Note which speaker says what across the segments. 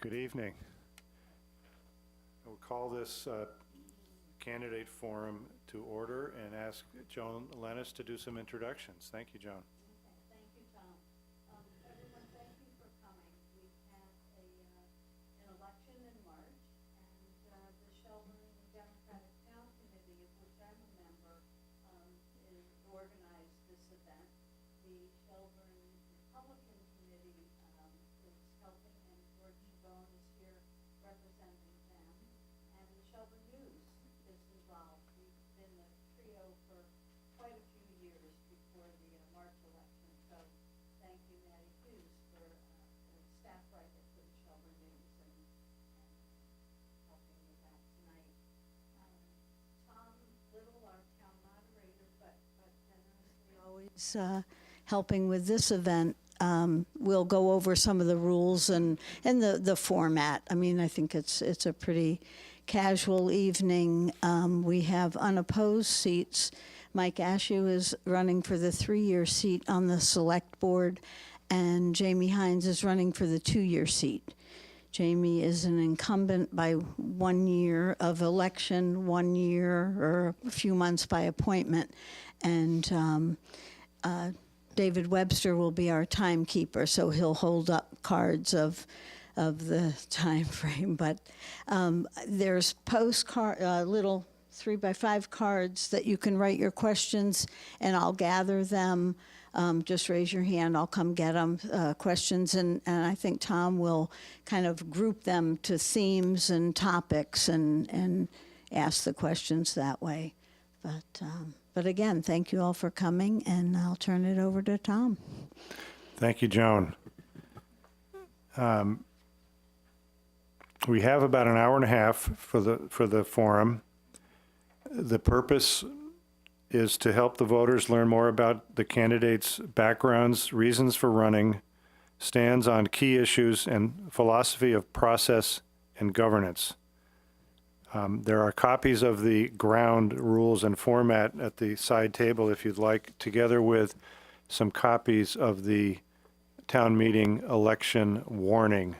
Speaker 1: Good evening. We'll call this candidate forum to order and ask Joan Lennis to do some introductions. Thank you, Joan.
Speaker 2: Thank you, Tom. Everyone, thank you for coming. We had an election in March, and the Shelburne Democratic Town Committee, of which I'm a member, organized this event. The Shelburne Republican Committee is helping, and George Shelburne is here representing them. And the Shelburne News is involved. We've been a trio for quite a few years before the March election. So thank you, Maddie Hughes, for the staff writer for the Shelburne News and helping with that tonight. Tom Little, our town moderator, but generously always helping with this event. We'll go over some of the rules and the format. I mean, I think it's a pretty casual evening. We have unopposed seats. Mike Ashew is running for the 3-year seat on the select board, and Jamie Hines is running for the 2-year seat. Jamie is an incumbent by 1 year of election, 1 year or a few months by appointment, and David Webster will be our timekeeper, so he'll hold up cards of the time frame. But there's little 3x5 cards that you can write your questions, and I'll gather them. Just raise your hand, I'll come get them, questions, and I think Tom will kind of group them to themes and topics and ask the questions that way. But again, thank you all for coming, and I'll turn it over to Tom.
Speaker 1: Thank you, Joan. We have about an hour and a half for the forum. The purpose is to help the voters learn more about the candidates' backgrounds, reasons for running, stands on key issues, and philosophy of process and governance. There are copies of the ground rules and format at the side table if you'd like, together with some copies of the town meeting election warning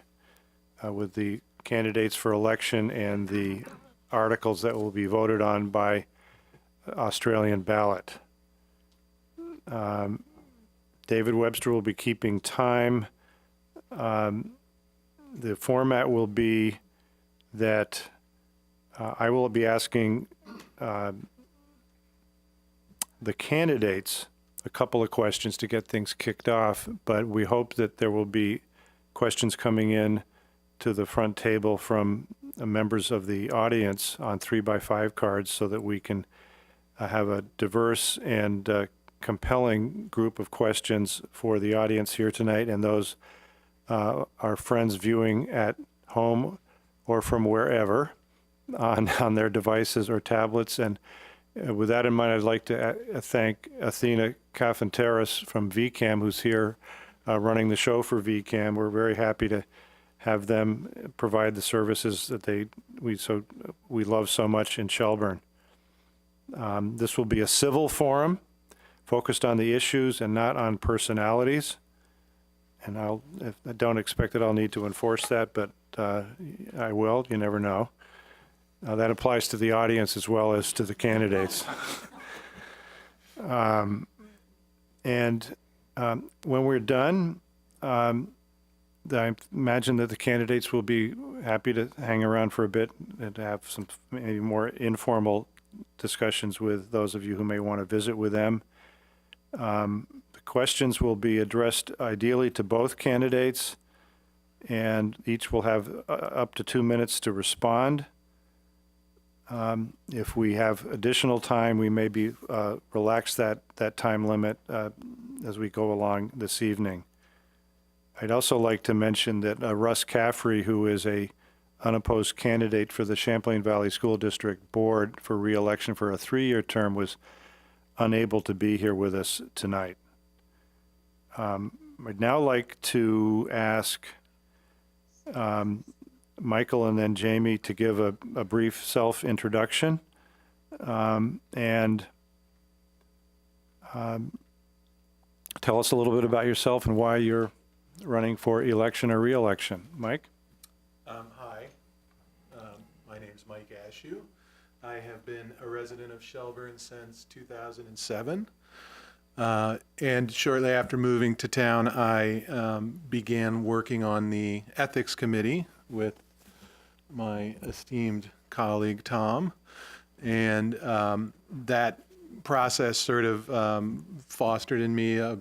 Speaker 1: with the candidates for election and the articles that will be voted on by Australian ballot. David Webster will be keeping time. The format will be that I will be asking the candidates a couple of questions to get things kicked off, but we hope that there will be questions coming in to the front table from members of the audience on 3x5 cards so that we can have a diverse and compelling group of questions for the audience here tonight and those our friends viewing at home or from wherever on their devices or tablets. And with that in mind, I'd like to thank Athena Cafanteras from VCAM, who's here running the show for VCAM. We're very happy to have them provide the services that we love so much in Shelburne. This will be a civil forum focused on the issues and not on personalities. And I don't expect that I'll need to enforce that, but I will. You never know. That applies to the audience as well as to the candidates. And when we're done, I imagine that the candidates will be happy to hang around for a bit and to have some maybe more informal discussions with those of you who may want to visit with them. The questions will be addressed ideally to both candidates, and each will have up to 2 minutes to respond. If we have additional time, we maybe relax that time limit as we go along this evening. I'd also like to mention that Russ Caffrey, who is a unopposed candidate for the Champlain Valley School District Board for re-election for a 3-year term, was unable to be here with us tonight. I'd now like to ask Michael and then Jamie to give a brief self-introduction and tell us a little bit about yourself and why you're running for election or re-election. Mike?
Speaker 3: Hi, my name is Mike Ashew. I have been a resident of Shelburne since 2007. And shortly after moving to town, I began working on the ethics committee with my esteemed colleague, Tom. And that process sort of fostered in me a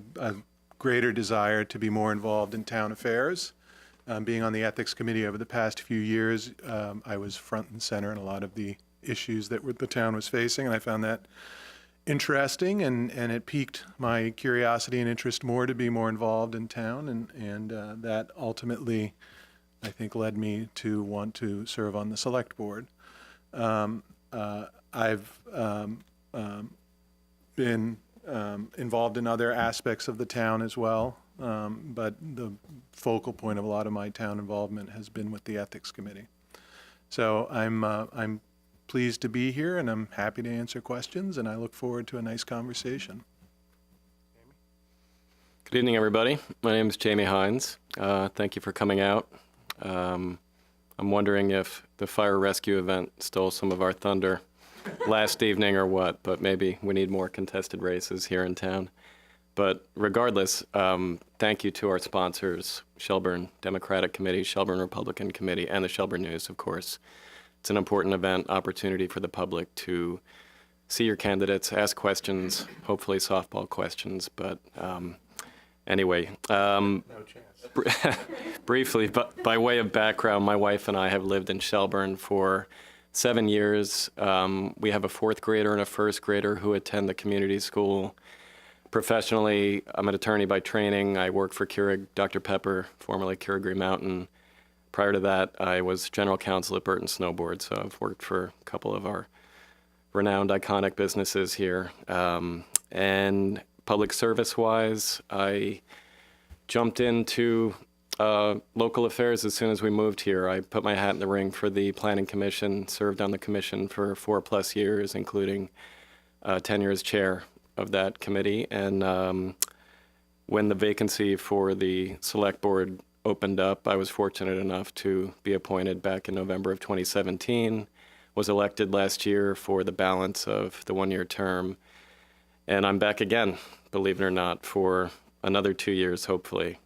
Speaker 3: greater desire to be more involved in town affairs. Being on the ethics committee over the past few years, I was front and center in a lot of the issues that the town was facing, and I found that interesting, and it piqued my curiosity and interest more to be more involved in town, and that ultimately, I think, led me to want to serve on the select board. I've been involved in other aspects of the town as well, but the focal point of a lot of my town involvement has been with the ethics committee. So I'm pleased to be here, and I'm happy to answer questions, and I look forward to a nice conversation.
Speaker 4: Good evening, everybody. My name is Jamie Hines. Thank you for coming out. I'm wondering if the fire rescue event stole some of our thunder last evening or what, but maybe we need more contested races here in town. But regardless, thank you to our sponsors, Shelburne Democratic Committee, Shelburne Republican Committee, and the Shelburne News, of course. It's an important event, opportunity for the public to see your candidates, ask questions, hopefully softball questions, but anyway.
Speaker 3: No chance.
Speaker 4: Briefly, but by way of background, my wife and I have lived in Shelburne for 7 years. We have a fourth grader and a first grader who attend the community school. Professionally, I'm an attorney by training. I work for Keurig Dr. Pepper, formerly Keurig Green Mountain. Prior to that, I was general counsel at Burton Snowboard, so I've worked for a couple of our renowned, iconic businesses here. And public service-wise, I jumped into local affairs as soon as we moved here. I put my hat in the ring for the Planning Commission, served on the commission for 4+ years, including 10 years chair of that committee. And when the vacancy for the select board opened up, I was fortunate enough to be appointed back in November of 2017, was elected last year for the balance of the 1-year term. And I'm back again, believe it or not, for another 2 years, hopefully.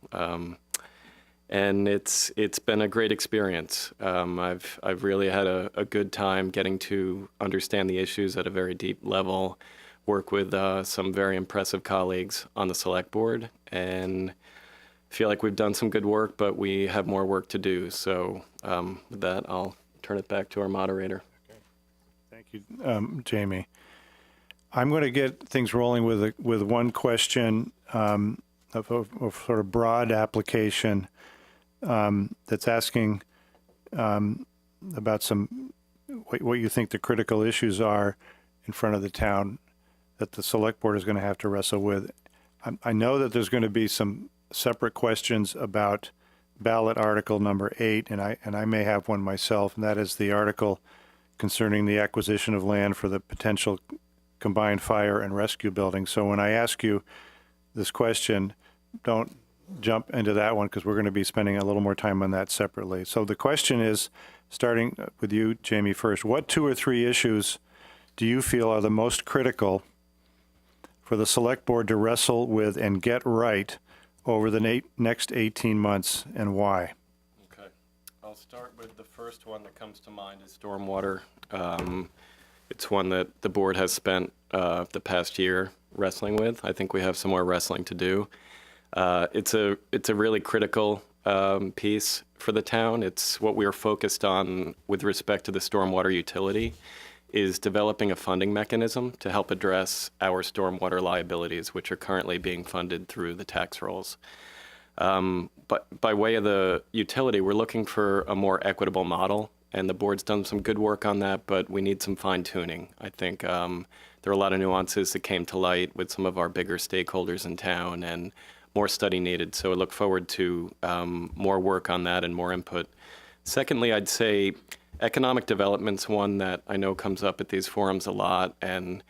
Speaker 4: And it's been a great experience. I've really had a good time getting to understand the issues at a very deep level, work with some very impressive colleagues on the select board, and feel like we've done some good work, but we have more work to do. So with that, I'll turn it back to our moderator.
Speaker 1: Okay. Thank you, Jamie. I'm going to get things rolling with one question of sort of broad application that's asking about what you think the critical issues are in front of the town that the select board is going to have to wrestle with. I know that there's going to be some separate questions about ballot article number 8, and I may have one myself, and that is the article concerning the acquisition of land for the potential combined fire and rescue building. So when I ask you this question, don't jump into that one, because we're going to be spending a little more time on that separately. So the question is, starting with you, Jamie, first, what 2 or 3 issues do you feel are the most critical for the select board to wrestle with and get right over the next 18 months, and why?
Speaker 4: Okay. I'll start with the first one that comes to mind is stormwater. It's one that the board has spent the past year wrestling with. I think we have some more wrestling to do. It's a really critical piece for the town. It's what we are focused on with respect to the stormwater utility, is developing a funding mechanism to help address our stormwater liabilities, which are currently being funded through the tax rolls. But by way of the utility, we're looking for a more equitable model, and the board's done some good work on that, but we need some fine-tuning. I think there are a lot of nuances that came to light with some of our bigger stakeholders in town, and more study needed. So I look forward to more work on that and more input. Secondly, I'd say economic development's one that I know comes up at these forums a lot, and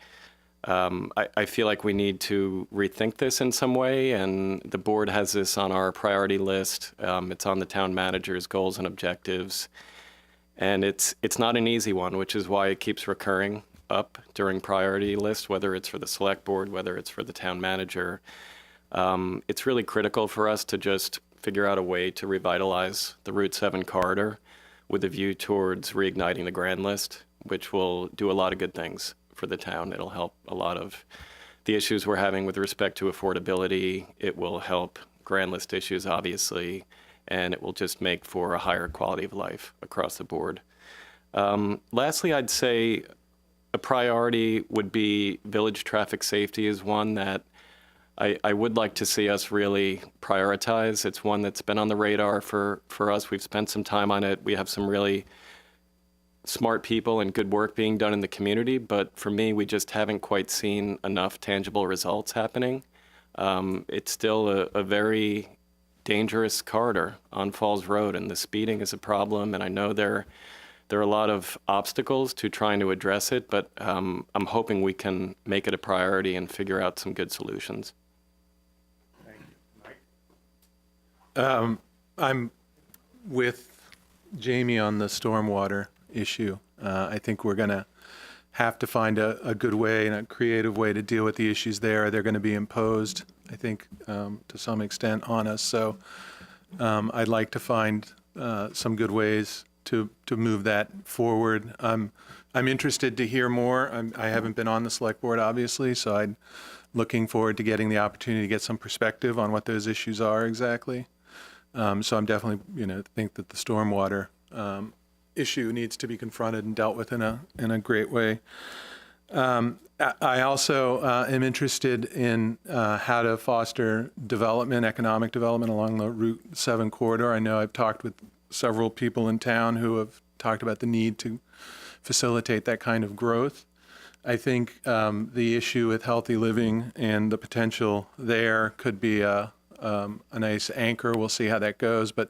Speaker 4: I feel like we need to rethink this in some way, and the board has this on our priority list. It's on the town manager's goals and objectives, and it's not an easy one, which is why it keeps recurring up during priority list, whether it's for the select board, whether it's for the town manager. It's really critical for us to just figure out a way to revitalize the Route 7 corridor with a view towards reigniting the grand list, which will do a lot of good things for the town. It'll help a lot of the issues we're having with respect to affordability. It will help grand list issues, obviously, and it will just make for a higher quality of life across the board. Lastly, I'd say a priority would be village traffic safety is one that I would like to see us really prioritize. It's one that's been on the radar for us. We've spent some time on it. We have some really smart people and good work being done in the community, but for me, we just haven't quite seen enough tangible results happening. It's still a very dangerous corridor on Falls Road, and the speeding is a problem, and I know there are a lot of obstacles to trying to address it, but I'm hoping we can make it a priority and figure out some good solutions.
Speaker 1: Thank you. Mike?
Speaker 3: I'm with Jamie on the stormwater issue. I think we're going to have to find a good way and a creative way to deal with the issues there. They're going to be imposed, I think, to some extent on us. So I'd like to find some good ways to move that forward. I'm interested to hear more. I haven't been on the select board, obviously, so I'm looking forward to getting the opportunity to get some perspective on what those issues are exactly. So I'm definitely, think that the stormwater issue needs to be confronted and dealt with in a great way. I also am interested in how to foster development, economic development along the Route 7 corridor. I know I've talked with several people in town who have talked about the need to facilitate that kind of growth. I think the issue with healthy living and the potential there could be a nice anchor. We'll see how that goes. But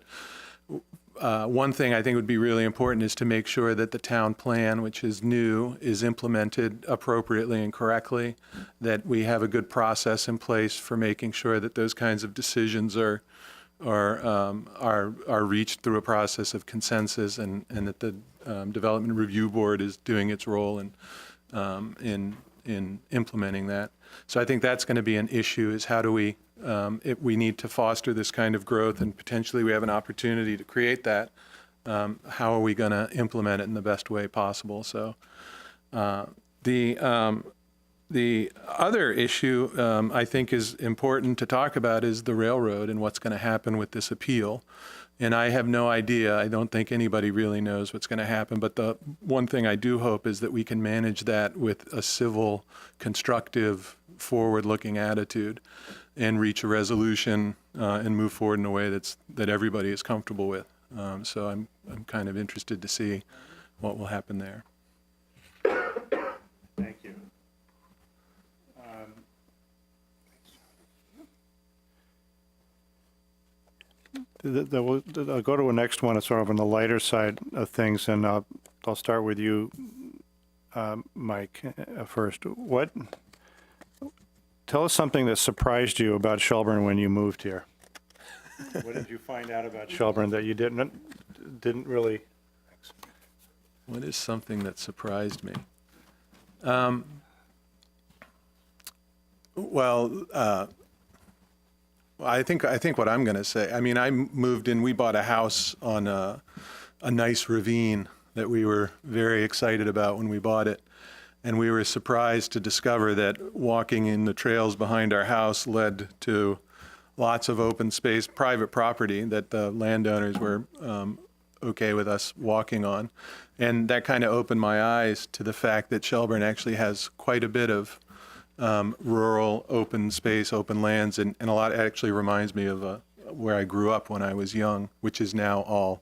Speaker 3: one thing I think would be really important is to make sure that the town plan, which is new, is implemented appropriately and correctly, that we have a good process in place for making sure that those kinds of decisions are reached through a process of consensus, and that the Development Review Board is doing its role in implementing that. So I think that's going to be an issue, is how do we, if we need to foster this kind of growth and potentially we have an opportunity to create that, how are we going to implement it in the best way possible? So the other issue I think is important to talk about is the railroad and what's going to happen with this appeal. And I have no idea. I don't think anybody really knows what's going to happen. But the one thing I do hope is that we can manage that with a civil, constructive, forward-looking attitude and reach a resolution and move forward in a way that everybody is comfortable with. So I'm kind of interested to see what will happen there.
Speaker 1: Thank you. I'll go to a next one. It's sort of on the lighter side of things, and I'll start with you, Mike, first. Tell us something that surprised you about Shelburne when you moved here. What did you find out about Shelburne that you didn't really?
Speaker 3: What is something that surprised me? I think what I'm going to say, I mean, I moved in, we bought a house on a nice ravine that we were very excited about when we bought it. And we were surprised to discover that walking in the trails behind our house led to lots of open space, private property that the landowners were okay with us walking on. And that kind of opened my eyes to the fact that Shelburne actually has quite a bit of rural open space, open lands, and a lot actually reminds me of where I grew up when I was young, which is now all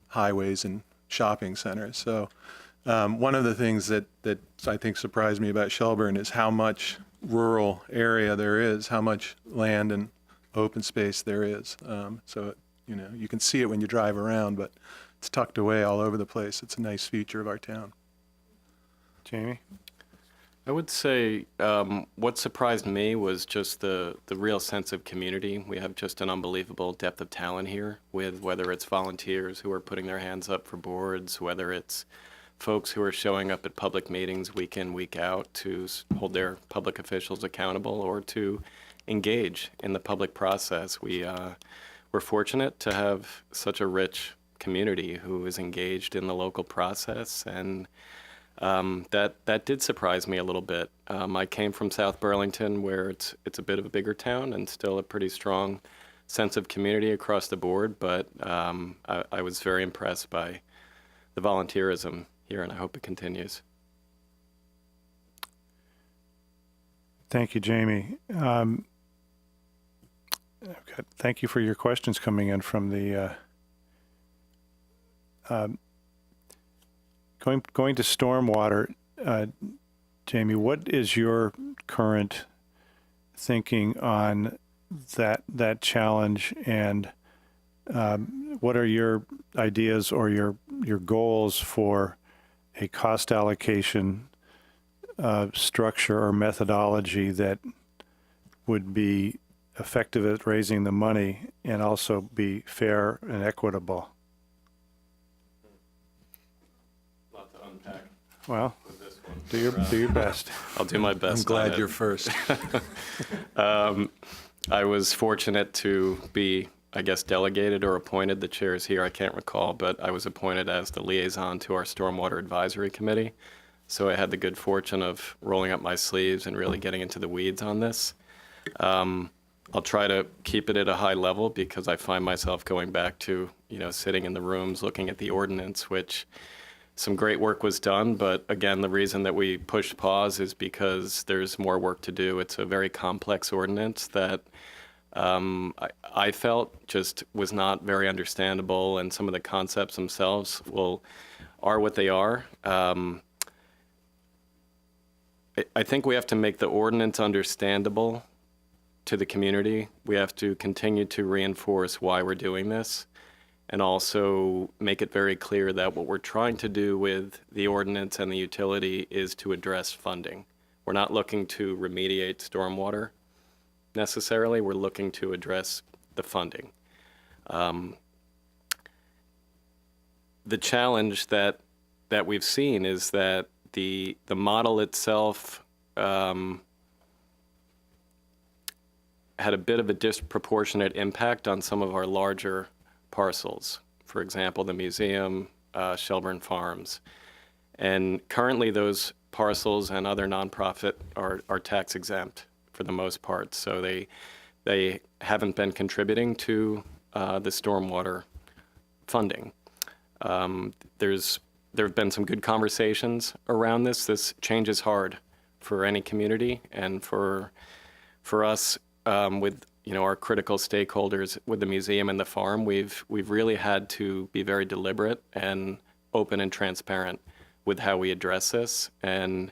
Speaker 3: highways and shopping centers. So one of the things that I think surprised me about Shelburne is how much rural area there is, how much land and open space there is. So, you can see it when you drive around, but it's tucked away all over the place. It's a nice feature of our town.
Speaker 1: Jamie?
Speaker 4: I would say what surprised me was just the real sense of community. We have just an unbelievable depth of talent here, with whether it's volunteers who are putting their hands up for boards, whether it's folks who are showing up at public meetings week in, week out to hold their public officials accountable or to engage in the public process. We're fortunate to have such a rich community who is engaged in the local process, and that did surprise me a little bit. I came from South Burlington, where it's a bit of a bigger town and still a pretty strong sense of community across the board, but I was very impressed by the volunteerism here, and I hope it continues.
Speaker 1: Thank you, Jamie. Thank you for your questions coming in from the going to stormwater. Jamie, what is your current thinking on that challenge, and what are your ideas or your goals for a cost allocation structure or methodology that would be effective at raising the money and also be fair and equitable?
Speaker 4: Lot to unpack
Speaker 1: Well,
Speaker 4: with this one.
Speaker 1: do your best.
Speaker 4: I'll do my best.
Speaker 3: I'm glad
Speaker 4: on it.
Speaker 3: you're first.
Speaker 4: I was fortunate to be, I guess, delegated or appointed. The chair is here, I can't recall, but I was appointed as the liaison to our Stormwater Advisory Committee. So I had the good fortune of rolling up my sleeves and really getting into the weeds on this. I'll try to keep it at a high level because I find myself going back to, sitting in the rooms, looking at the ordinance, which some great work was done. But again, the reason that we pushed pause is because there's more work to do. It's a very complex ordinance that I felt just was not very understandable, and some of the concepts themselves are what they are. I think we have to make the ordinance understandable to the community. We have to continue to reinforce why we're doing this, and also make it very clear that what we're trying to do with the ordinance and the utility is to address funding. We're not looking to remediate stormwater necessarily. We're looking to address the funding. The challenge that we've seen is that the model itself had a bit of a disproportionate impact on some of our larger parcels. For example, the museum, Shelburne Farms. And currently those parcels and other nonprofit are tax exempt for the most part. So they haven't been contributing to the stormwater funding. There have been some good conversations around this. This change is hard for any community, and for us, with our critical stakeholders with the museum and the farm, we've really had to be very deliberate and open and transparent with how we address this. And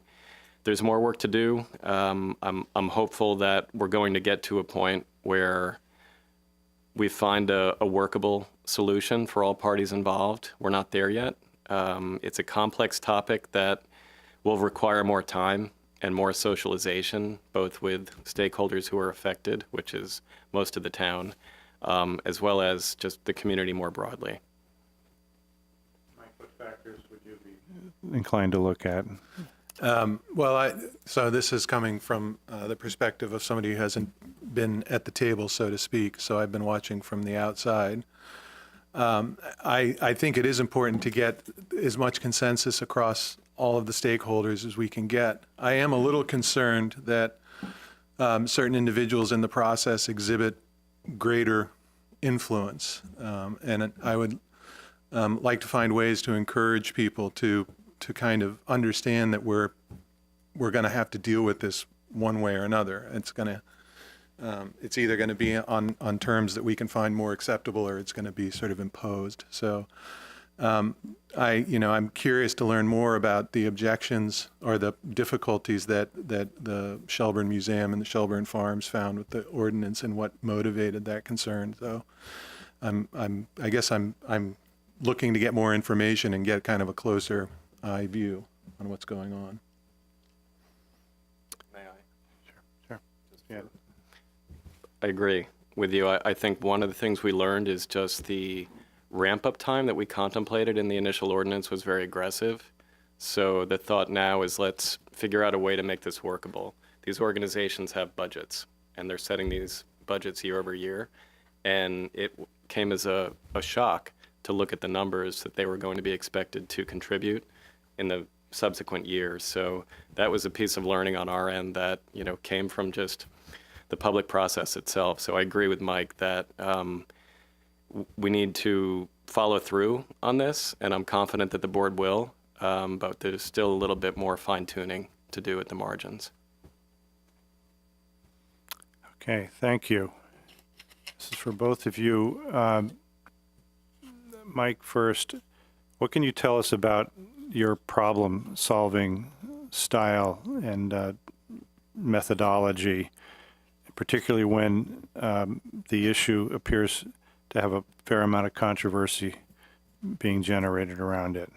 Speaker 4: there's more work to do. I'm hopeful that we're going to get to a point where we find a workable solution for all parties involved. We're not there yet. It's a complex topic that will require more time and more socialization, both with stakeholders who are affected, which is most of the town, as well as just the community more broadly.
Speaker 1: Mike, what factors would you be inclined to look at?
Speaker 3: So this is coming from the perspective of somebody who hasn't been at the table, so to speak. So I've been watching from the outside. I think it is important to get as much consensus across all of the stakeholders as we can get. I am a little concerned that certain individuals in the process exhibit greater influence, and I would like to find ways to encourage people to kind of understand that we're going to have to deal with this one way or another. It's either going to be on terms that we can find more acceptable, or it's going to be sort of imposed. So I'm curious to learn more about the objections or the difficulties that the Shelburne Museum and the Shelburne Farms found with the ordinance and what motivated that concern. So I guess I'm looking to get more information and get kind of a closer eye view on what's going on.
Speaker 1: Yeah.
Speaker 4: I agree with you. I think one of the things we learned is just the ramp-up time that we contemplated in the initial ordinance was very aggressive. So the thought now is let's figure out a way to make this workable. These organizations have budgets, and they're setting these budgets year over year. And it came as a shock to look at the numbers that they were going to be expected to contribute in the subsequent years. So that was a piece of learning on our end that, came from just the public process itself. So I agree with Mike that we need to follow through on this, and I'm confident that the board will, but there's still a little bit more fine-tuning to do at the margins.
Speaker 1: Okay, thank you. This is for both of you. Mike first, what can you tell us about your problem-solving style and methodology, particularly when the issue appears to have a fair amount of controversy being generated around it?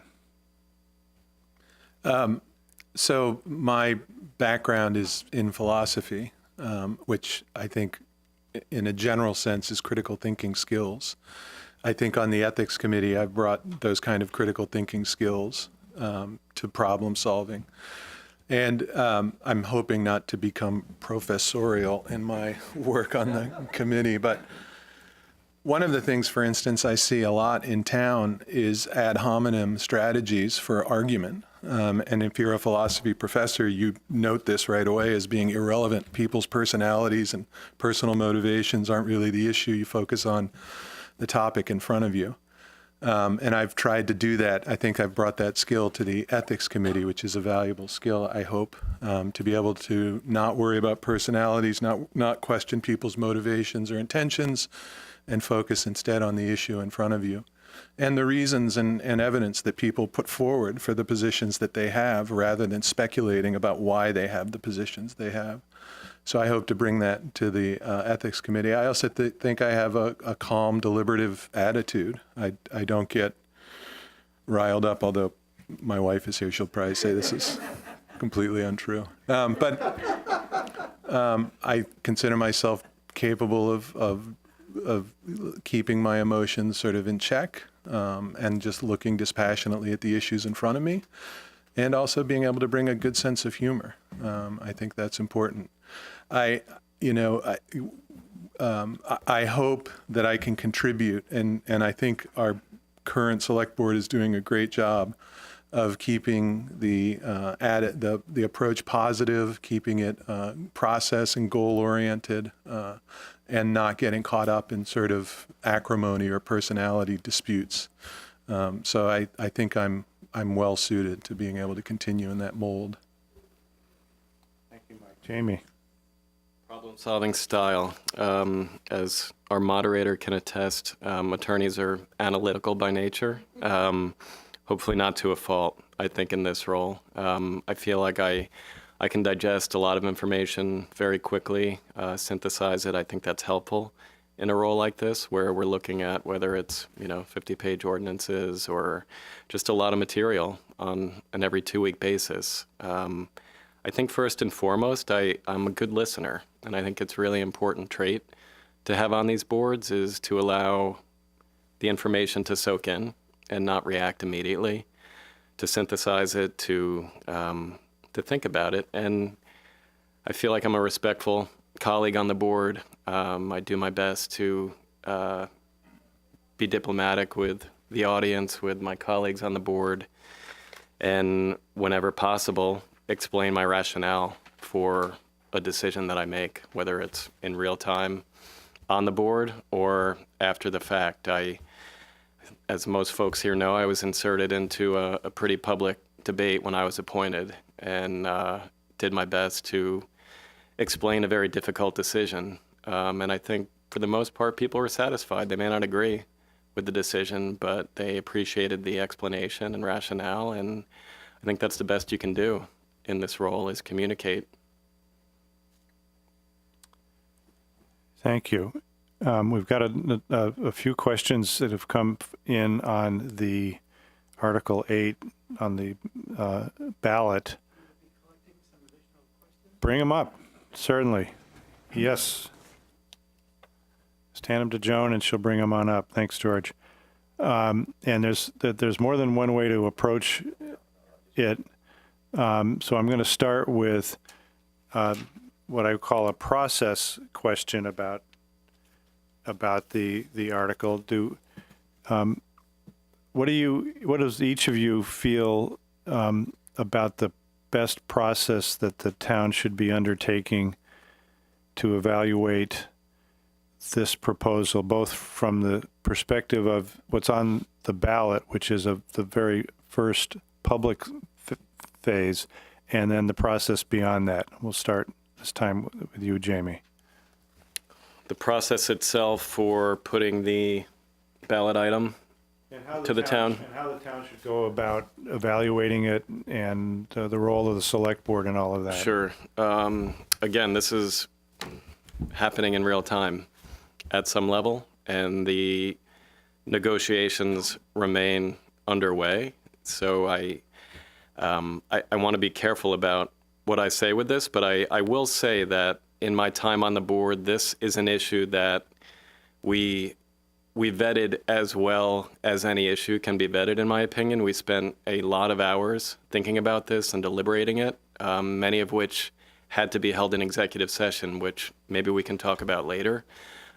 Speaker 3: So my background is in philosophy, which I think in a general sense is critical thinking skills. I think on the ethics committee, I've brought those kind of critical thinking skills to problem solving. And I'm hoping not to become professorial in my work on the committee, but one of the things, for instance, I see a lot in town is ad hominem strategies for argument. And if you're a philosophy professor, you note this right away as being irrelevant. People's personalities and personal motivations aren't really the issue. You focus on the topic in front of you. And I've tried to do that. I think I've brought that skill to the ethics committee, which is a valuable skill, I hope, to be able to not worry about personalities, not question people's motivations or intentions, and focus instead on the issue in front of you and the reasons and evidence that people put forward for the positions that they have, rather than speculating about why they have the positions they have. So I hope to bring that to the ethics committee. I also think I have a calm, deliberative attitude. I don't get riled up, although my wife is here. She'll probably say this is completely untrue. But I consider myself capable of keeping my emotions sort of in check and just looking dispassionately at the issues in front of me, and also being able to bring a good sense of humor. I think that's important. I hope that I can contribute, and I think our current select board is doing a great job of keeping the approach positive, keeping it process and goal oriented, and not getting caught up in sort of acrimony or personality disputes. So I think I'm well suited to being able to continue in that mold.
Speaker 1: Thank you, Mike. Jamie.
Speaker 4: Problem-solving style. As our moderator can attest, attorneys are analytical by nature. Hopefully not to a fault, I think, in this role. I feel like I can digest a lot of information very quickly, synthesize it. I think that's helpful in a role like this, where we're looking at whether it's 50-page ordinances or just a lot of material on an every 2-week basis. I think first and foremost, I'm a good listener, and I think it's a really important trait to have on these boards is to allow the information to soak in and not react immediately, to synthesize it, to think about it. And I feel like I'm a respectful colleague on the board. I do my best to be diplomatic with the audience, with my colleagues on the board, and whenever possible, explain my rationale for a decision that I make, whether it's in real time on the board or after the fact. As most folks here know, I was inserted into a pretty public debate when I was appointed, and did my best to explain a very difficult decision. And I think for the most part, people were satisfied. They may not agree with the decision, but they appreciated the explanation and rationale, and I think that's the best you can do in this role, is communicate.
Speaker 1: Thank you. We've got a few questions that have come in on the Article 8 on the ballot. Bring them up, certainly. Yes. Just hand them to Joan and she'll bring them on up. Thanks, George. And there's more than one way to approach it. So I'm going to start with what I call a process question about the article. What does each of you feel about the best process that the town should be undertaking to evaluate this proposal, both from the perspective of what's on the ballot, which is the very first public phase, and then the process beyond that? We'll start this time with you, Jamie.
Speaker 4: The process itself for putting the ballot item to the town.
Speaker 1: And how the town should go about evaluating it, and the role of the select board and all of that.
Speaker 4: Sure. Again, this is happening in real time at some level, and the negotiations remain underway. So I want to be careful about what I say with this, but I will say that in my time on the board, this is an issue that we vetted as well as any issue can be vetted, in my opinion. We spent a lot of hours thinking about this and deliberating it, many of which had to be held in executive session, which maybe we can talk about later.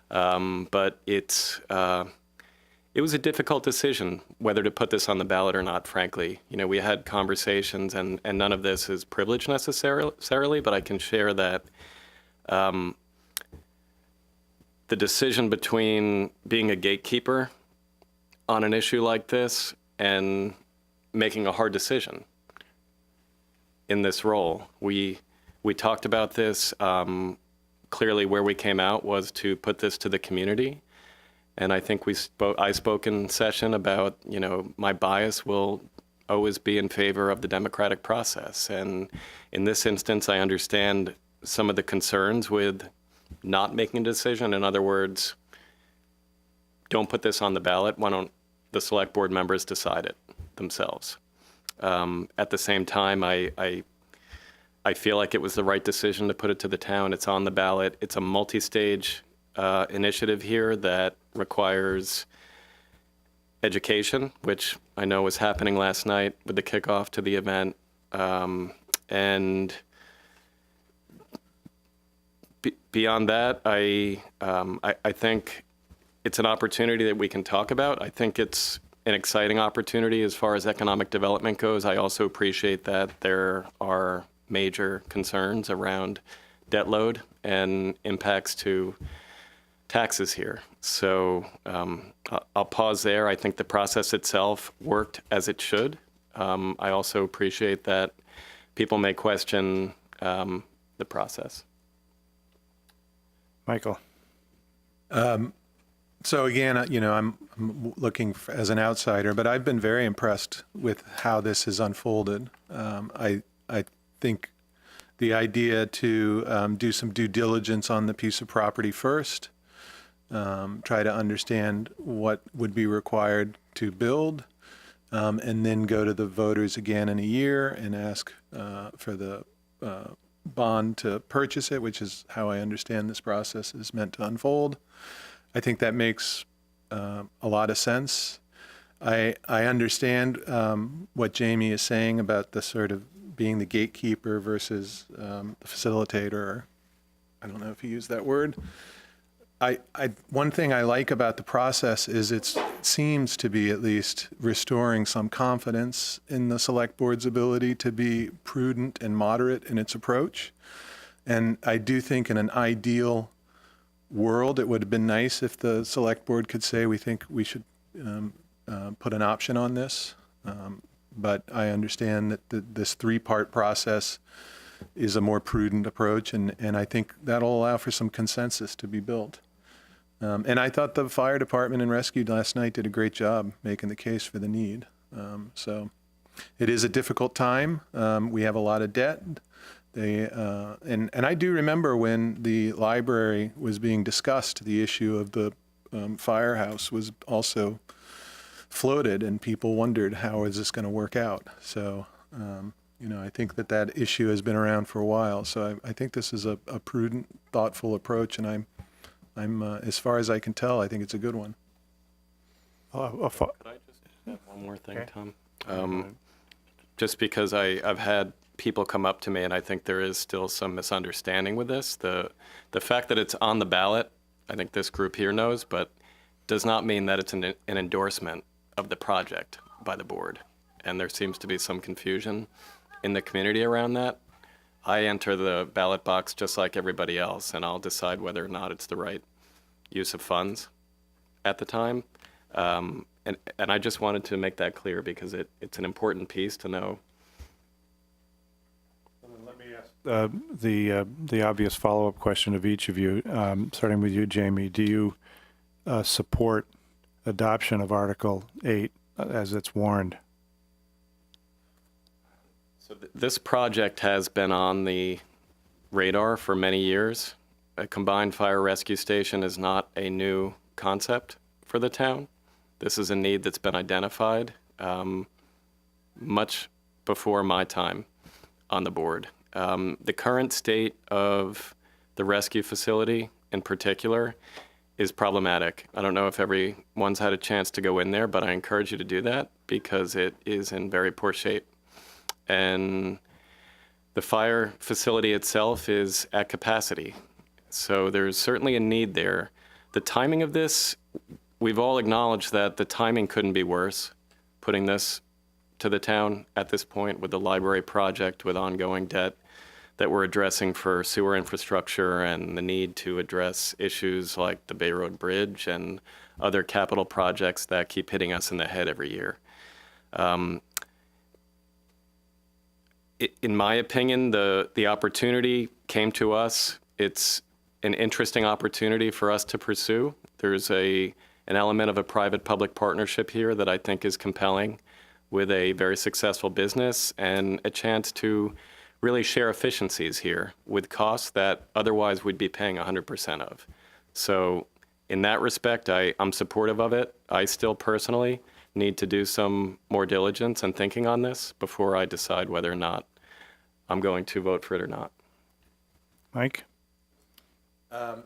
Speaker 4: But it was a difficult decision whether to put this on the ballot or not, frankly. You know, we had conversations, and none of this is privileged necessarily, but I can share that the decision between being a gatekeeper on an issue like this and making a hard decision in this role. We talked about this. Clearly, where we came out was to put this to the community. And I think I spoke in session about, you know, my bias will always be in favor of the democratic process. And in this instance, I understand some of the concerns with not making a decision. In other words, don't put this on the ballot. Why don't the select board members decide it themselves? At the same time, I feel like it was the right decision to put it to the town. It's on the ballot. It's a multi-stage initiative here that requires education, which I know was happening last night with the kickoff to the event. And beyond that, I think it's an opportunity that we can talk about. I think it's an exciting opportunity as far as economic development goes. I also appreciate that there are major concerns around debt load and impacts to taxes here. So I'll pause there. I think the process itself worked as it should. I also appreciate that people may question the process.
Speaker 1: Michael.
Speaker 3: So again, you know, I'm looking as an outsider, but I've been very impressed with how this has unfolded. I think the idea to do some due diligence on the piece of property first, try to understand what would be required to build, and then go to the voters again in a year and ask for the bond to purchase it, which is how I understand this process is meant to unfold. I think that makes a lot of sense. I understand what Jamie is saying about the sort of being the gatekeeper versus the facilitator. I don't know if he used that word. One thing I like about the process is it seems to be at least restoring some confidence in the select board's ability to be prudent and moderate in its approach. And I do think in an ideal world, it would have been nice if the select board could say, we think we should put an option on this. But I understand that this three-part process is a more prudent approach, and I think that'll allow for some consensus to be built. And I thought the fire department and rescue last night did a great job making the case for the need. So it is a difficult time. We have a lot of debt. And I do remember when the library was being discussed, the issue of the firehouse was also floated, and people wondered, how is this going to work out? So, I think that issue has been around for a while. So I think this is a prudent, thoughtful approach, and I'm as far as I can tell, I think it's a good one.
Speaker 4: Could I just add one more thing,
Speaker 1: Okay.
Speaker 4: Tom? Just because I've had people come up to me, and I think there is still some misunderstanding with this. The fact that it's on the ballot, I think this group here knows, but does not mean that it's an endorsement of the project by the board. And there seems to be some confusion in the community around that. I enter the ballot box just like everybody else, and I'll decide whether or not it's the right use of funds at the time. And I just wanted to make that clear because it's an important piece to know.
Speaker 1: Let me ask the obvious follow-up question of each of you, starting with you, Jamie. Do you support adoption of Article 8 as it's warned?
Speaker 4: So this project has been on the radar for many years. A combined fire rescue station is not a new concept for the town. This is a need that's been identified much before my time on the board. The current state of the rescue facility in particular is problematic. I don't know if everyone's had a chance to go in there, but I encourage you to do that because it is in very poor shape. And the fire facility itself is at capacity. So there's certainly a need there. The timing of this, we've all acknowledged that the timing couldn't be worse, putting this to the town at this point with the library project, with ongoing debt that we're addressing for sewer infrastructure and the need to address issues like the Bay Road Bridge and other capital projects that keep hitting us in the head every year. In my opinion, the opportunity came to us. It's an interesting opportunity for us to pursue. There's an element of a private-public partnership here that I think is compelling, with a very successful business and a chance to really share efficiencies here with costs that otherwise we'd be paying 100% of. So in that respect, I'm supportive of it. I still personally need to do some more diligence and thinking on this before I decide whether or not I'm going to vote for it or not.
Speaker 1: Mike?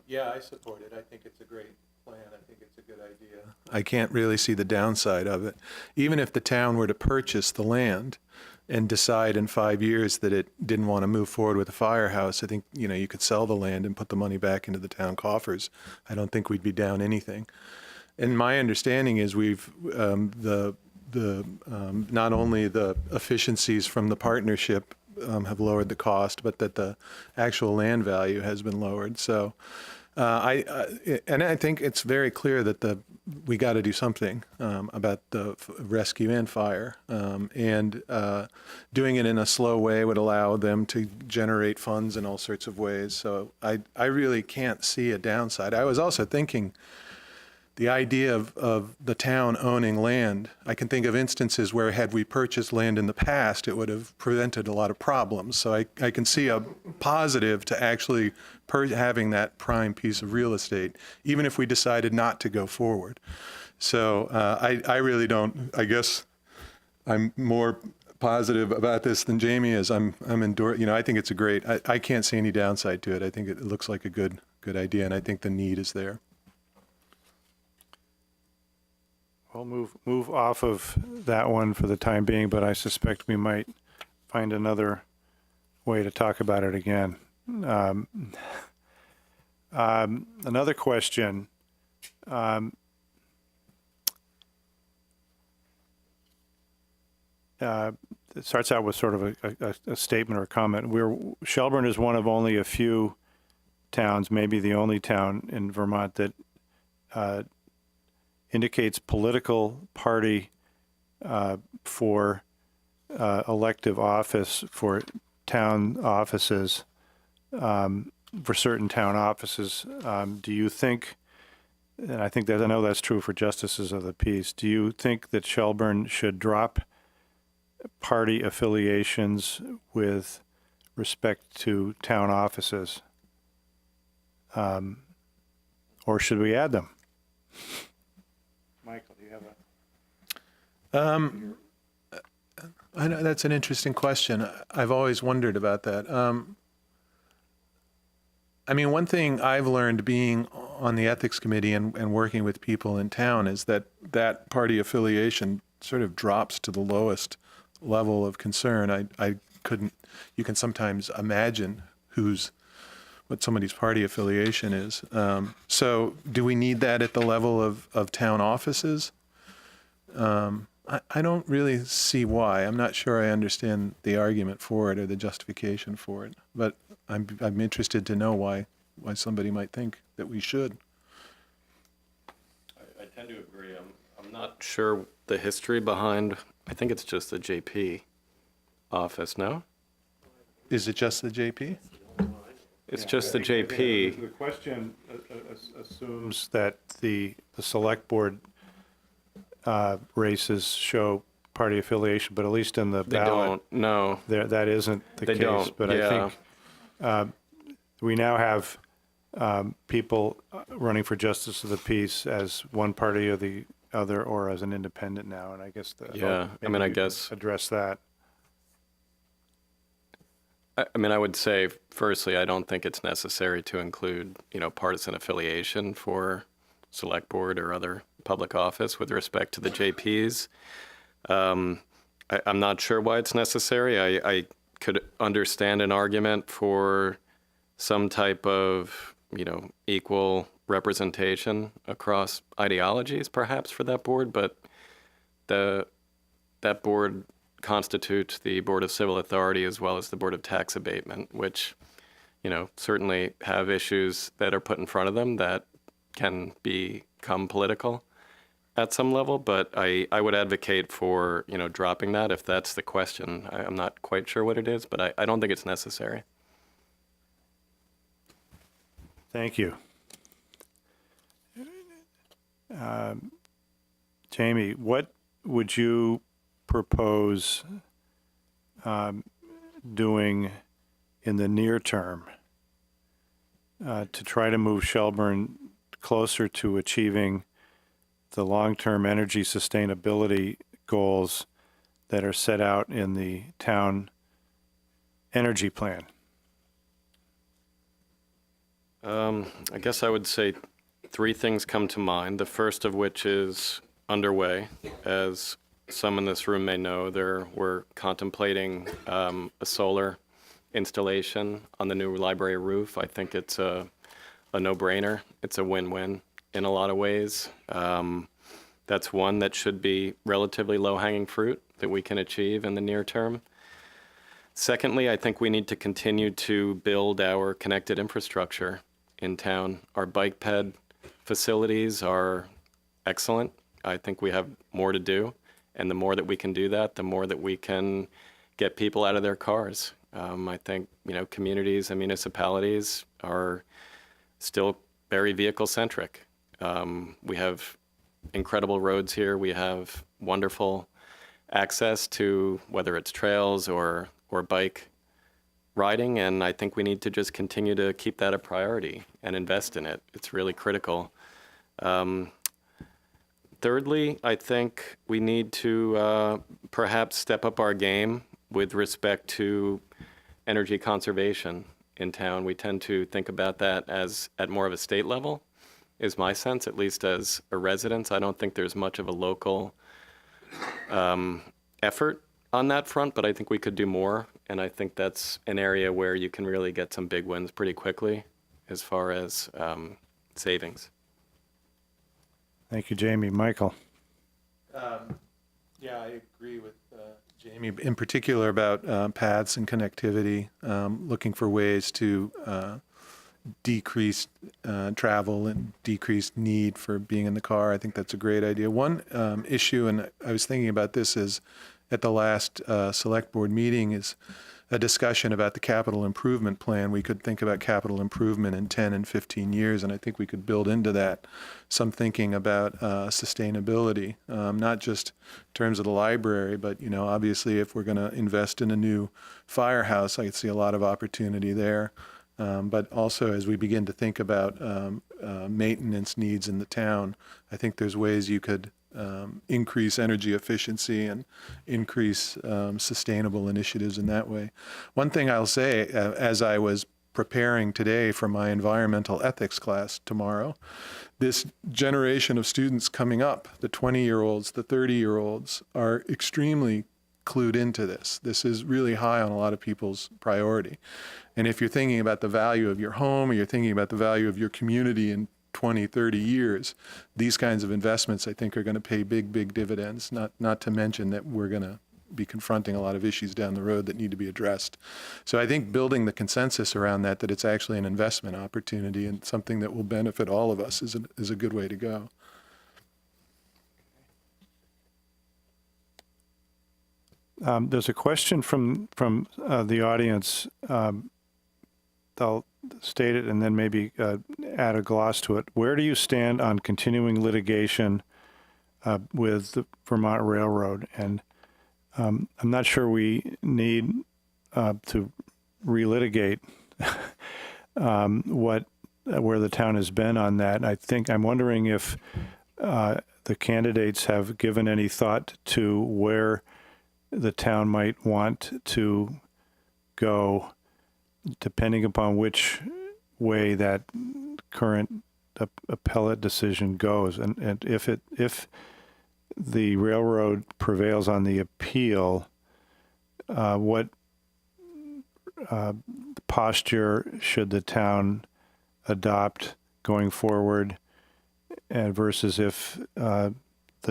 Speaker 3: Yeah, I support it. I think it's a great plan. I think it's a good idea. I can't really see the downside of it. Even if the town were to purchase the land and decide in 5 years that it didn't want to move forward with the firehouse, I think, you could sell the land and put the money back into the town coffers. I don't think we'd be down anything. And my understanding is we've, not only the efficiencies from the partnership have lowered the cost, but that the actual land value has been lowered. So I think it's very clear that we got to do something about the rescue and fire, and doing it in a slow way would allow them to generate funds in all sorts of ways. So I really can't see a downside. I was also thinking the idea of the town owning land. I can think of instances where had we purchased land in the past, it would have prevented a lot of problems. So I can see a positive to actually having that prime piece of real estate, even if we decided not to go forward. So I really don't, I guess I'm more positive about this than Jamie is. I think it's a great, I can't see any downside to it. I think it looks like a good idea, and I think the need is there.
Speaker 1: We'll move off of that one for the time being, but I suspect we might find another way to talk about it again. Another question. It starts out with sort of a statement or a comment. Shelburne is one of only a few towns, maybe the only town in Vermont, that indicates political party for elective office for town offices, for certain town offices. Do you think, and I know that's true for justices of the peace, do you think that Shelburne should drop party affiliations with respect to town offices? Or should we add them? Michael, do you have
Speaker 3: I know that's an interesting question. I've always wondered about that. I mean, one thing I've learned being on the ethics committee and working with people in town is that that party affiliation sort of drops to the lowest level of concern. I couldn't, you can sometimes imagine what somebody's party affiliation is. So do we need that at the level of town offices? I don't really see why. I'm not sure I understand the argument for it or the justification for it, but I'm interested to know why somebody might think that we should.
Speaker 4: I tend to agree. I'm not sure the history behind, I think it's just the JP office, no?
Speaker 3: Is it just the JP?
Speaker 4: It's just the JP.
Speaker 1: The question assumes that the select board races show party affiliation, but at least in the
Speaker 4: They
Speaker 1: ballot,
Speaker 4: don't, no.
Speaker 1: that isn't the
Speaker 4: They
Speaker 1: case.
Speaker 4: don't,
Speaker 1: But
Speaker 4: yeah.
Speaker 1: I think we now have people running for justice of the peace as one party or the other, or as an independent now, and I guess
Speaker 4: Yeah, I mean,
Speaker 1: maybe
Speaker 4: I
Speaker 1: you could
Speaker 4: guess-
Speaker 1: address that.
Speaker 4: I mean, I would say, firstly, I don't think it's necessary to include, partisan affiliation for select board or other public office with respect to the JPs. I'm not sure why it's necessary. I could understand an argument for some type of, equal representation across ideologies, perhaps, for that board, but that board constitutes the Board of Civil Authority as well as the Board of Tax Abatement, which, certainly have issues that are put in front of them that can become political at some level, but I would advocate for, dropping that if that's the question. I'm not quite sure what it is, but I don't think it's necessary.
Speaker 1: Thank you. Jamie, what would you propose doing in the near term to try to move Shelburne closer to achieving the long-term energy sustainability goals that are set out in the town energy plan?
Speaker 4: I guess I would say three things come to mind. The first of which is underway. As some in this room may know, we're contemplating a solar installation on the new library roof. I think it's a no-brainer. It's a win-win in a lot of ways. That's one that should be relatively low-hanging fruit that we can achieve in the near term. Secondly, I think we need to continue to build our connected infrastructure in town. Our bike ped facilities are excellent. I think we have more to do. And the more that we can do that, the more that we can get people out of their cars. I think, communities and municipalities are still very vehicle-centric. We have incredible roads here. We have wonderful access to whether it's trails or bike riding, and I think we need to just continue to keep that a priority and invest in it. It's really critical. Thirdly, I think we need to perhaps step up our game with respect to energy conservation in town. We tend to think about that as at more of a state level, is my sense, at least as a resident. I don't think there's much of a local effort on that front, but I think we could do more. And I think that's an area where you can really get some big wins pretty quickly as far as savings.
Speaker 1: Thank you, Jamie. Michael?
Speaker 3: Yeah, I agree with Jamie, in particular about paths and connectivity, looking for ways to decrease travel and decrease need for being in the car. I think that's a great idea. One issue, and I was thinking about this is at the last select board meeting, is a discussion about the capital improvement plan. We could think about capital improvement in 10 and 15 years, and I think we could build into that some thinking about sustainability, not just in terms of the library, but, obviously if we're going to invest in a new firehouse, I could see a lot of opportunity there. But also as we begin to think about maintenance needs in the town, I think there's ways you could increase energy efficiency and increase sustainable initiatives in that way. One thing I'll say, as I was preparing today for my environmental ethics class tomorrow, this generation of students coming up, the 20-year-olds, the 30-year-olds, are extremely clued into this. This is really high on a lot of people's priority. And if you're thinking about the value of your home, or you're thinking about the value of your community in 20, 30 years, these kinds of investments, I think, are going to pay big, big dividends, not to mention that we're going to be confronting a lot of issues down the road that need to be addressed. So I think building the consensus around that it's actually an investment opportunity and something that will benefit all of us is a good way to go.
Speaker 1: There's a question from the audience. I'll state it and then maybe add a gloss to it. Where do you stand on continuing litigation with the Vermont Railroad? And I'm not sure we need to relitigate where the town has been on that. I'm wondering if the candidates have given any thought to where the town might want to go, depending upon which way that current appellate decision goes, and if the railroad prevails on the appeal, what posture should the town adopt going forward, and versus if the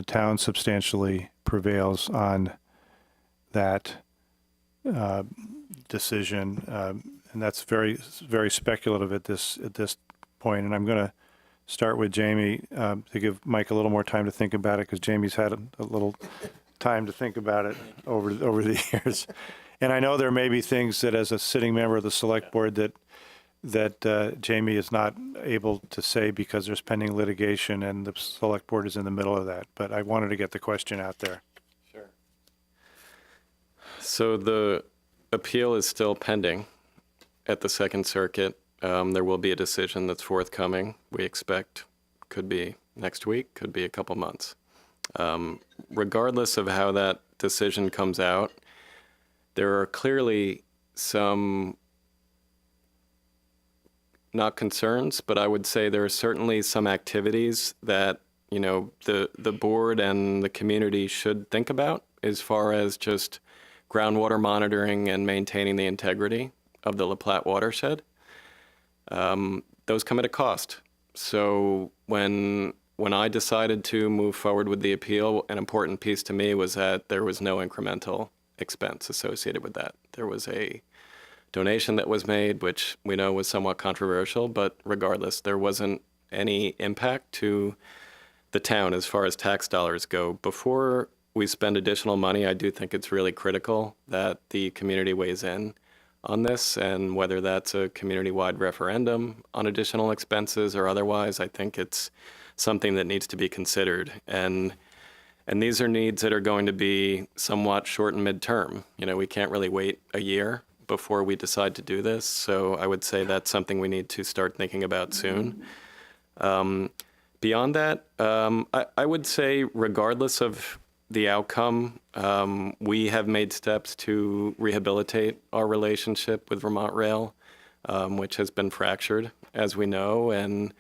Speaker 1: town substantially prevails on that decision, and that's very, very speculative at this point. And I'm going to start with Jamie to give Mike a little more time to think about it, because Jamie's had a little time to think about it over the years. And I know there may be things that, as a sitting member of the select board, that Jamie is not able to say because there's pending litigation and the select board is in the middle of that. But I wanted to get the question out there.
Speaker 4: Sure. So the appeal is still pending at the Second Circuit. There will be a decision that's forthcoming. We expect could be next week, could be a couple months. Regardless of how that decision comes out, there are clearly some, not concerns, but I would say there are certainly some activities that, the board and the community should think about as far as just groundwater monitoring and maintaining the integrity of the La Platte watershed. Those come at a cost. So when I decided to move forward with the appeal, an important piece to me was that there was no incremental expense associated with that. There was a donation that was made, which we know was somewhat controversial, but regardless, there wasn't any impact to the town as far as tax dollars go. Before we spend additional money, I do think it's really critical that the community weighs in on this, and whether that's a community-wide referendum on additional expenses or otherwise, I think it's something that needs to be considered. And these are needs that are going to be somewhat short and midterm. We can't really wait a year before we decide to do this. So I would say that's something we need to start thinking about soon. Beyond that, I would say regardless of the outcome, we have made steps to rehabilitate our relationship with Vermont Rail, which has been fractured, as we know, and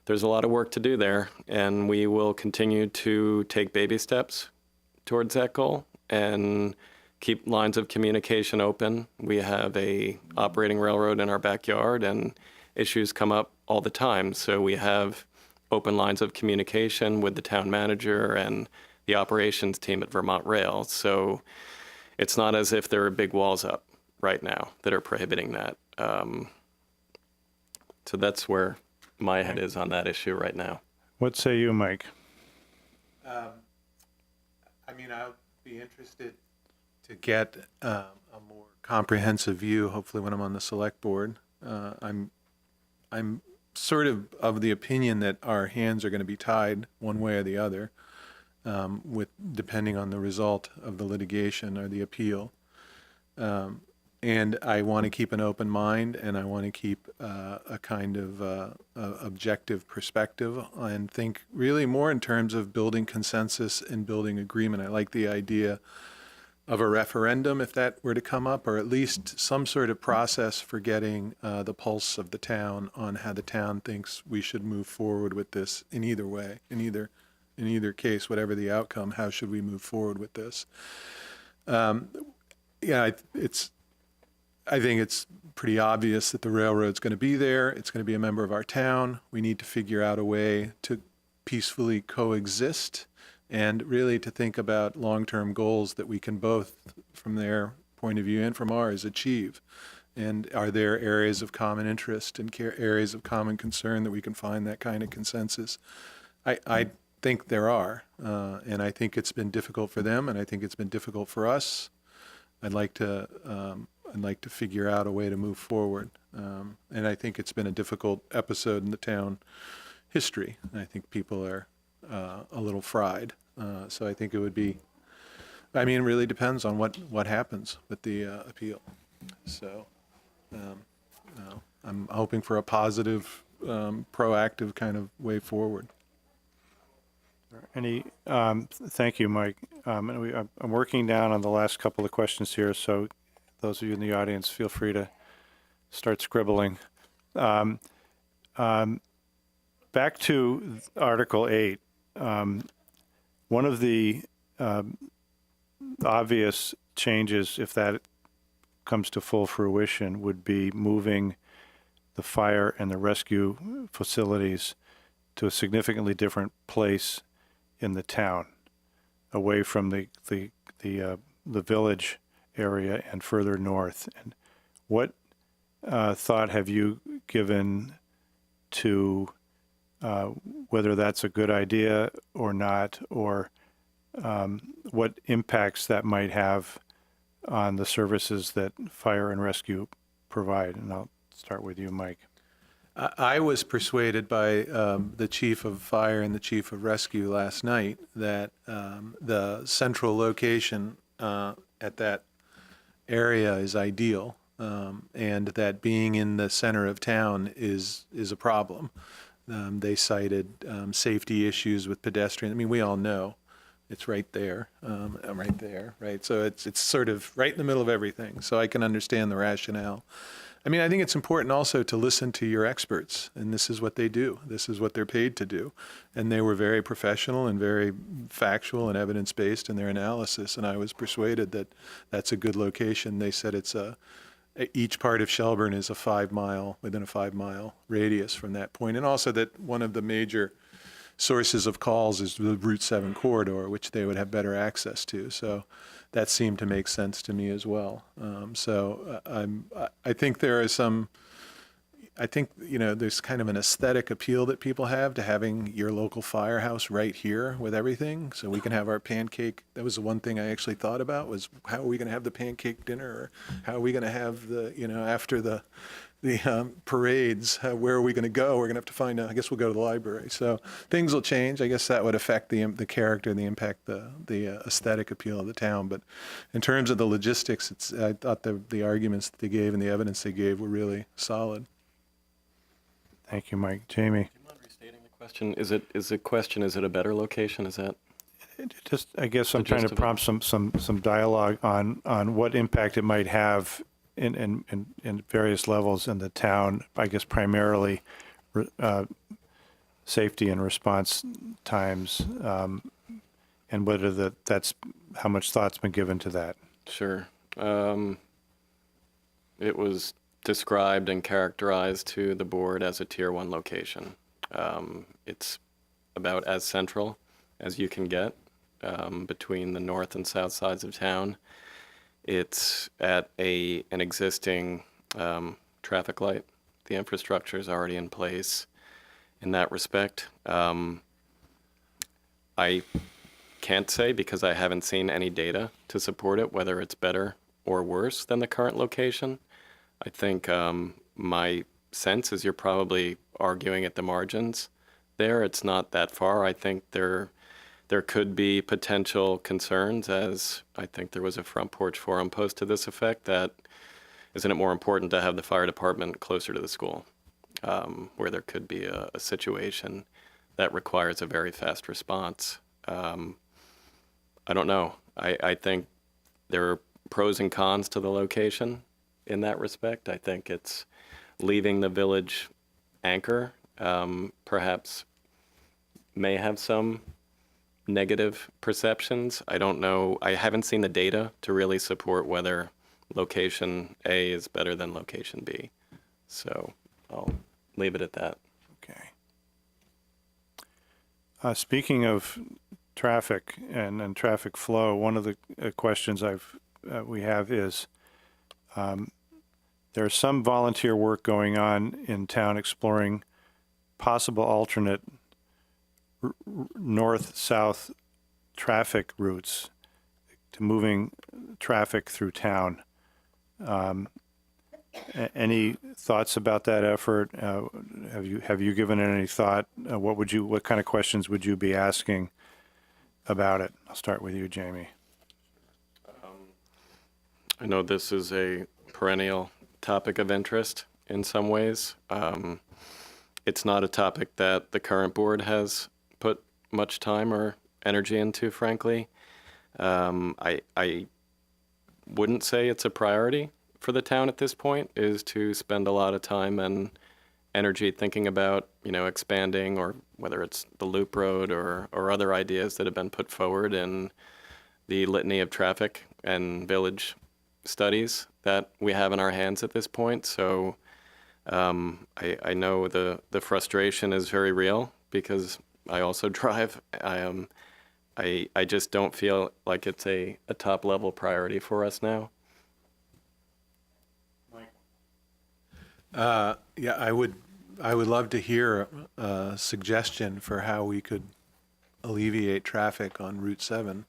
Speaker 4: there's a lot of work to do there, and we will continue to take baby steps towards that goal and keep lines of communication open. We have a operating railroad in our backyard, and issues come up all the time, so we have open lines of communication with the town manager and the operations team at Vermont Rail. So it's not as if there are big walls up right now that are prohibiting that. So that's where my head is on that issue right now.
Speaker 1: What say you, Mike?
Speaker 3: I'll be interested to get a more comprehensive view, hopefully when I'm on the select board. I'm sort of the opinion that our hands are going to be tied one way or the other, depending on the result of the litigation or the appeal. And I want to keep an open mind, and I want to keep a kind of objective perspective and think really more in terms of building consensus and building agreement. I like the idea of a referendum, if that were to come up, or at least some sort of process for getting the pulse of the town on how the town thinks we should move forward with this in either way, in either case, whatever the outcome, how should we move forward with this? Yeah, I think it's pretty obvious that the railroad's going to be there. It's going to be a member of our town. We need to figure out a way to peacefully coexist and really to think about long-term goals that we can both, from their point of view and from ours, achieve. And are there areas of common interest and areas of common concern that we can find that kind of consensus? I think there are, and I think it's been difficult for them, and I think it's been difficult for us. I'd like to figure out a way to move forward. And I think it's been a difficult episode in the town history. I think people are a little fried. So I think it would be, I mean, it really depends on what happens with the appeal. So I'm hoping for a positive, proactive kind of way forward.
Speaker 1: Thank you, Mike. I'm working down on the last couple of questions here, so those of you in the audience, feel free to start scribbling. Back to Article 8, one of the obvious changes, if that comes to full fruition, would be moving the fire and the rescue facilities to a significantly different place in the town, away from the village area and further north. And what thought have you given to whether that's a good idea or not, or what impacts that might have on the services that fire and rescue provide? And I'll start with you, Mike.
Speaker 3: I was persuaded by the chief of fire and the chief of rescue last night that the central location at that area is ideal, and that being in the center of town is a problem. They cited safety issues with pedestrians. I mean, we all know it's right there. I'm right there, right? So it's sort of right in the middle of everything. So I can understand the rationale. I mean, I think it's important also to listen to your experts, and this is what they do. This is what they're paid to do. And they were very professional and very factual and evidence-based in their analysis, and I was persuaded that that's a good location. They said each part of Shelburne is within a 5-mile radius from that point, and also that one of the major sources of calls is the Route 7 corridor, which they would have better access to. So that seemed to make sense to me as well. I think there is there's kind of an aesthetic appeal that people have to having your local firehouse right here with everything. So we can have our pancake. That was the one thing I actually thought about, was how are we going to have the pancake dinner, or how are we going to have after the parades, where are we going to go? We're going to have to find out. I guess we'll go to the library. So things will change. I guess that would affect the character and the impact, the aesthetic appeal of the town. But in terms of the logistics, I thought the arguments that they gave and the evidence they gave were really solid.
Speaker 1: Thank you, Mike. Jamie?
Speaker 4: Do you mind restating the question? Is it a better location? Is that?
Speaker 1: Just, I guess I'm trying to prompt some dialogue on what impact it might have in various levels in the town. I guess primarily safety and response times, and whether that's how much thought's been given to that.
Speaker 4: Sure. It was described and characterized to the board as a Tier 1 location. It's about as central as you can get between the north and south sides of town. It's at an existing traffic light. The infrastructure is already in place in that respect. I can't say, because I haven't seen any data to support it, whether it's better or worse than the current location. I think my sense is you're probably arguing at the margins there. It's not that far. I think there could be potential concerns, as I think there was a Front Porch Forum post to this effect, that isn't it more important to have the fire department closer to the school, where there could be a situation that requires a very fast response? I don't know. I think there are pros and cons to the location in that respect. I think it's leaving the village anchor, perhaps may have some negative perceptions. I don't know. I haven't seen the data to really support whether location A is better than location B. So I'll leave it at that.
Speaker 1: Okay. Speaking of traffic and traffic flow, one of the questions we have is there's some volunteer work going on in town exploring possible alternate north-south traffic routes to moving traffic through town. Any thoughts about that effort? Have you given it any thought? What kind of questions would you be asking about it? I'll start with you, Jamie.
Speaker 4: I know this is a perennial topic of interest in some ways. It's not a topic that the current board has put much time or energy into, frankly. I wouldn't say it's a priority for the town at this point, is to spend a lot of time and energy thinking about, expanding, or whether it's the loop road or other ideas that have been put forward in the litany of traffic and village studies that we have in our hands at this point. So I know the frustration is very real because I also drive. I just don't feel like it's a top level priority for us now.
Speaker 3: Yeah, I would love to hear a suggestion for how we could alleviate traffic on Route 7.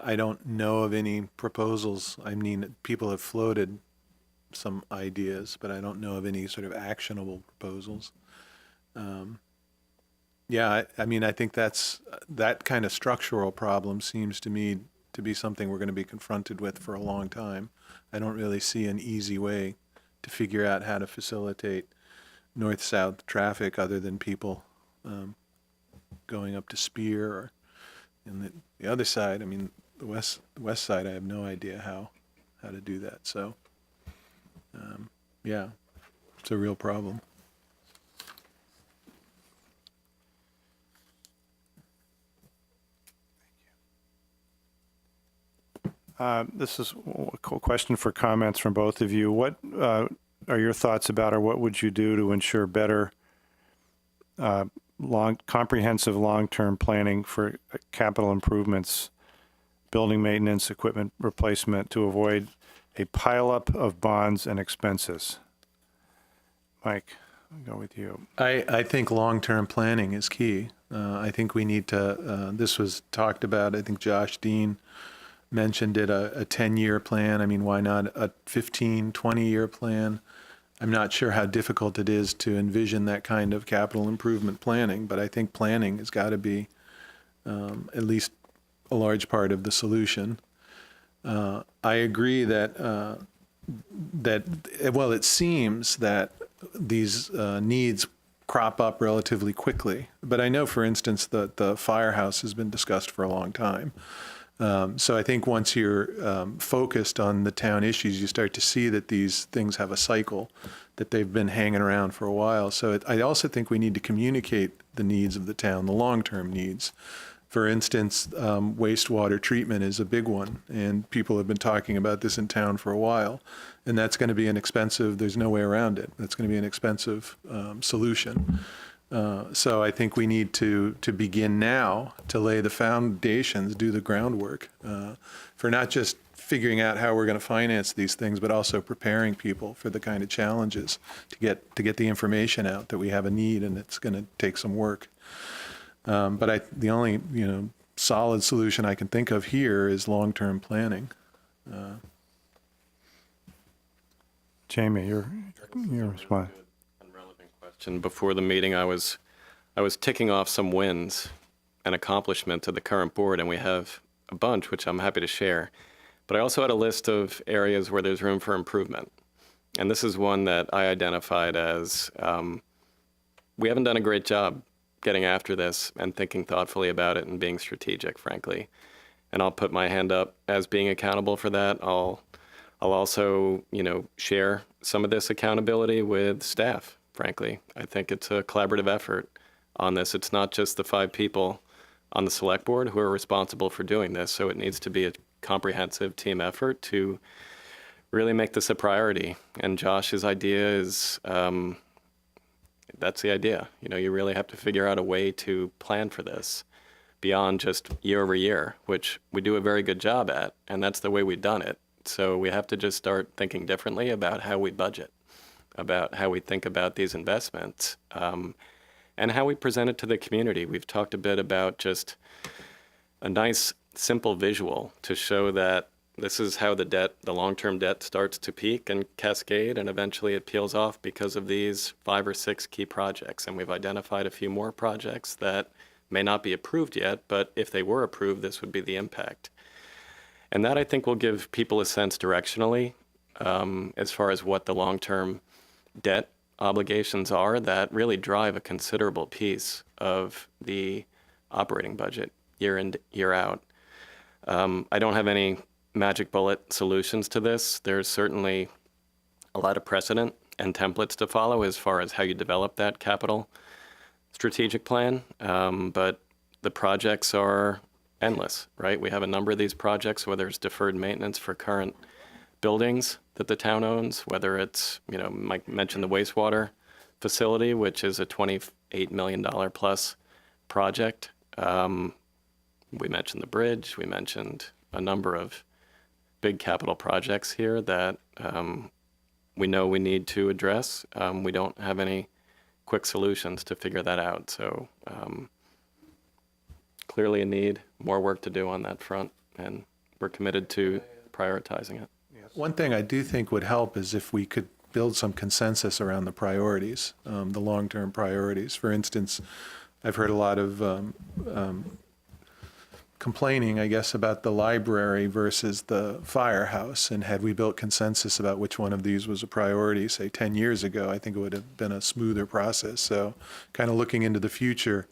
Speaker 3: I don't know of any proposals. I mean, people have floated some ideas, but I don't know of any sort of actionable proposals. Yeah, I think that kind of structural problem seems to me to be something we're going to be confronted with for a long time. I don't really see an easy way to figure out how to facilitate north-south traffic other than people going up to Spear, or in the other side. I mean, the west side, I have no idea how to do that. So, yeah, it's a real problem.
Speaker 1: This is a question for comments from both of you. What are your thoughts about, or what would you do to ensure better comprehensive long-term planning for capital improvements, building maintenance, equipment replacement, to avoid a pileup of bonds and expenses? Mike, I'll go with you.
Speaker 3: I think long-term planning is key. I think we need to, this was talked about, I think Josh Dean mentioned it, a 10-year plan. I mean, why not a 15, 20-year plan? I'm not sure how difficult it is to envision that kind of capital improvement planning, but I think planning has got to be at least a large part of the solution. I agree that, it seems that these needs crop up relatively quickly. But I know, for instance, that the firehouse has been discussed for a long time. So I think once you're focused on the town issues, you start to see that these things have a cycle, that they've been hanging around for a while. So I also think we need to communicate the needs of the town, the long-term needs. For instance, wastewater treatment is a big one, and people have been talking about this in town for a while, and that's going to be an expensive, there's no way around it, that's going to be an expensive solution. So I think we need to begin now to lay the foundations, do the groundwork for not just figuring out how we're going to finance these things, but also preparing people for the kind of challenges to get the information out that we have a need, and it's going to take some work. But the only solid solution I can think of here is long-term planning.
Speaker 1: Jamie, your response.
Speaker 4: Before the meeting, I was ticking off some wins and accomplishments of the current board, and we have a bunch, which I'm happy to share. But I also had a list of areas where there's room for improvement. And this is one that I identified as we haven't done a great job getting after this and thinking thoughtfully about it and being strategic, frankly. And I'll put my hand up as being accountable for that. I'll also, share some of this accountability with staff, frankly. I think it's a collaborative effort on this. It's not just the 5 people on the select board who are responsible for doing this. So it needs to be a comprehensive team effort to really make this a priority. And Josh's idea is, that's the idea. You really have to figure out a way to plan for this beyond just year over year, which we do a very good job at, and that's the way we've done it. So we have to just start thinking differently about how we budget, about how we think about these investments, and how we present it to the community. We've talked a bit about just a nice, simple visual to show that this is how the long-term debt starts to peak and cascade, and eventually it peels off because of these 5 or 6 key projects. And we've identified a few more projects that may not be approved yet, but if they were approved, this would be the impact. And that, I think, will give people a sense directionally as far as what the long-term debt obligations are that really drive a considerable piece of the operating budget year in, year out. I don't have any magic bullet solutions to this. There's certainly a lot of precedent and templates to follow as far as how you develop that capital strategic plan, but the projects are endless, right? We have a number of these projects, whether it's deferred maintenance for current buildings that the town owns, whether it's, Mike mentioned the wastewater facility, which is a $28 million plus project. We mentioned the bridge. We mentioned a number of big capital projects here that we know we need to address. We don't have any quick solutions to figure that out. So clearly a need, more work to do on that front, and we're committed to prioritizing it.
Speaker 3: One thing I do think would help is if we could build some consensus around the priorities, the long-term priorities. For instance, I've heard a lot of complaining, I guess, about the library versus the firehouse. And had we built consensus about which one of these was a priority, say 10 years ago, I think it would have been a smoother process. So kind of looking into the future,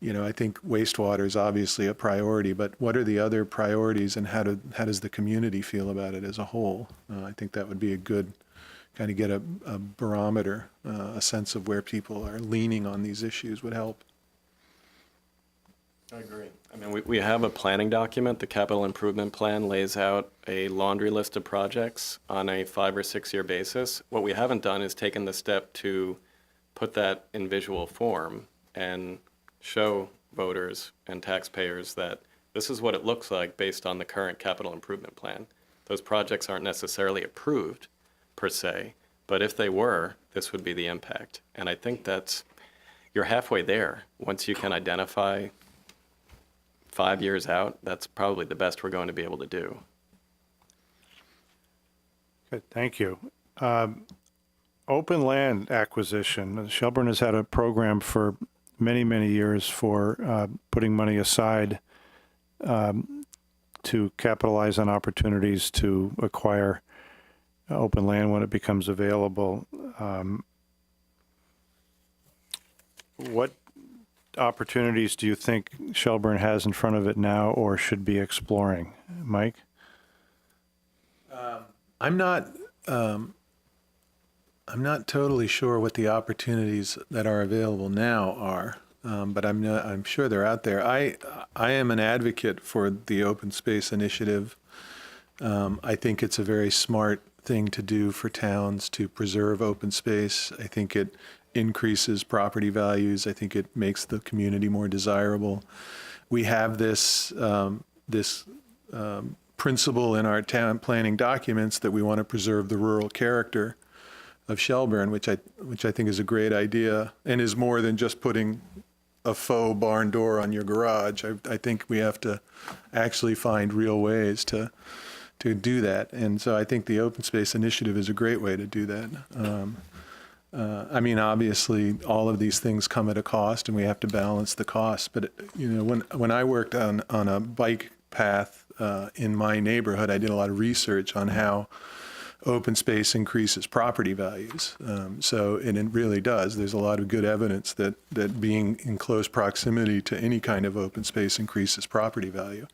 Speaker 3: I think wastewater is obviously a priority, but what are the other priorities and how does the community feel about it as a whole? I think that would be a good kind of get a barometer, a sense of where people are leaning on these issues would help.
Speaker 4: I agree. I mean, we have a planning document. The capital improvement plan lays out a laundry list of projects on a 5 or 6 year basis. What we haven't done is taken the step to put that in visual form and show voters and taxpayers that this is what it looks like based on the current capital improvement plan. Those projects aren't necessarily approved per se, but if they were, this would be the impact. And I think you're halfway there. Once you can identify 5 years out, that's probably the best we're going to be able to do.
Speaker 1: Good, thank you. Open land acquisition. Shelburne has had a program for many, many years for putting money aside to capitalize on opportunities to acquire open land when it becomes available. What opportunities do you think Shelburne has in front of it now or should be exploring? Mike?
Speaker 3: I'm not totally sure what the opportunities that are available now are, but I'm sure they're out there. I am an advocate for the open space initiative. I think it's a very smart thing to do for towns to preserve open space. I think it increases property values. I think it makes the community more desirable. We have this principle in our town planning documents that we want to preserve the rural character of Shelburne, which I think is a great idea and is more than just putting a faux barn door on your garage. I think we have to actually find real ways to do that. And so I think the open space initiative is a great way to do that. I mean, obviously, all of these things come at a cost, and we have to balance the cost. But when I worked on a bike path in my neighborhood. I did a lot of research on how open space increases property values. And it really does. There's a lot of good evidence that being in close proximity to any kind of open space increases property value.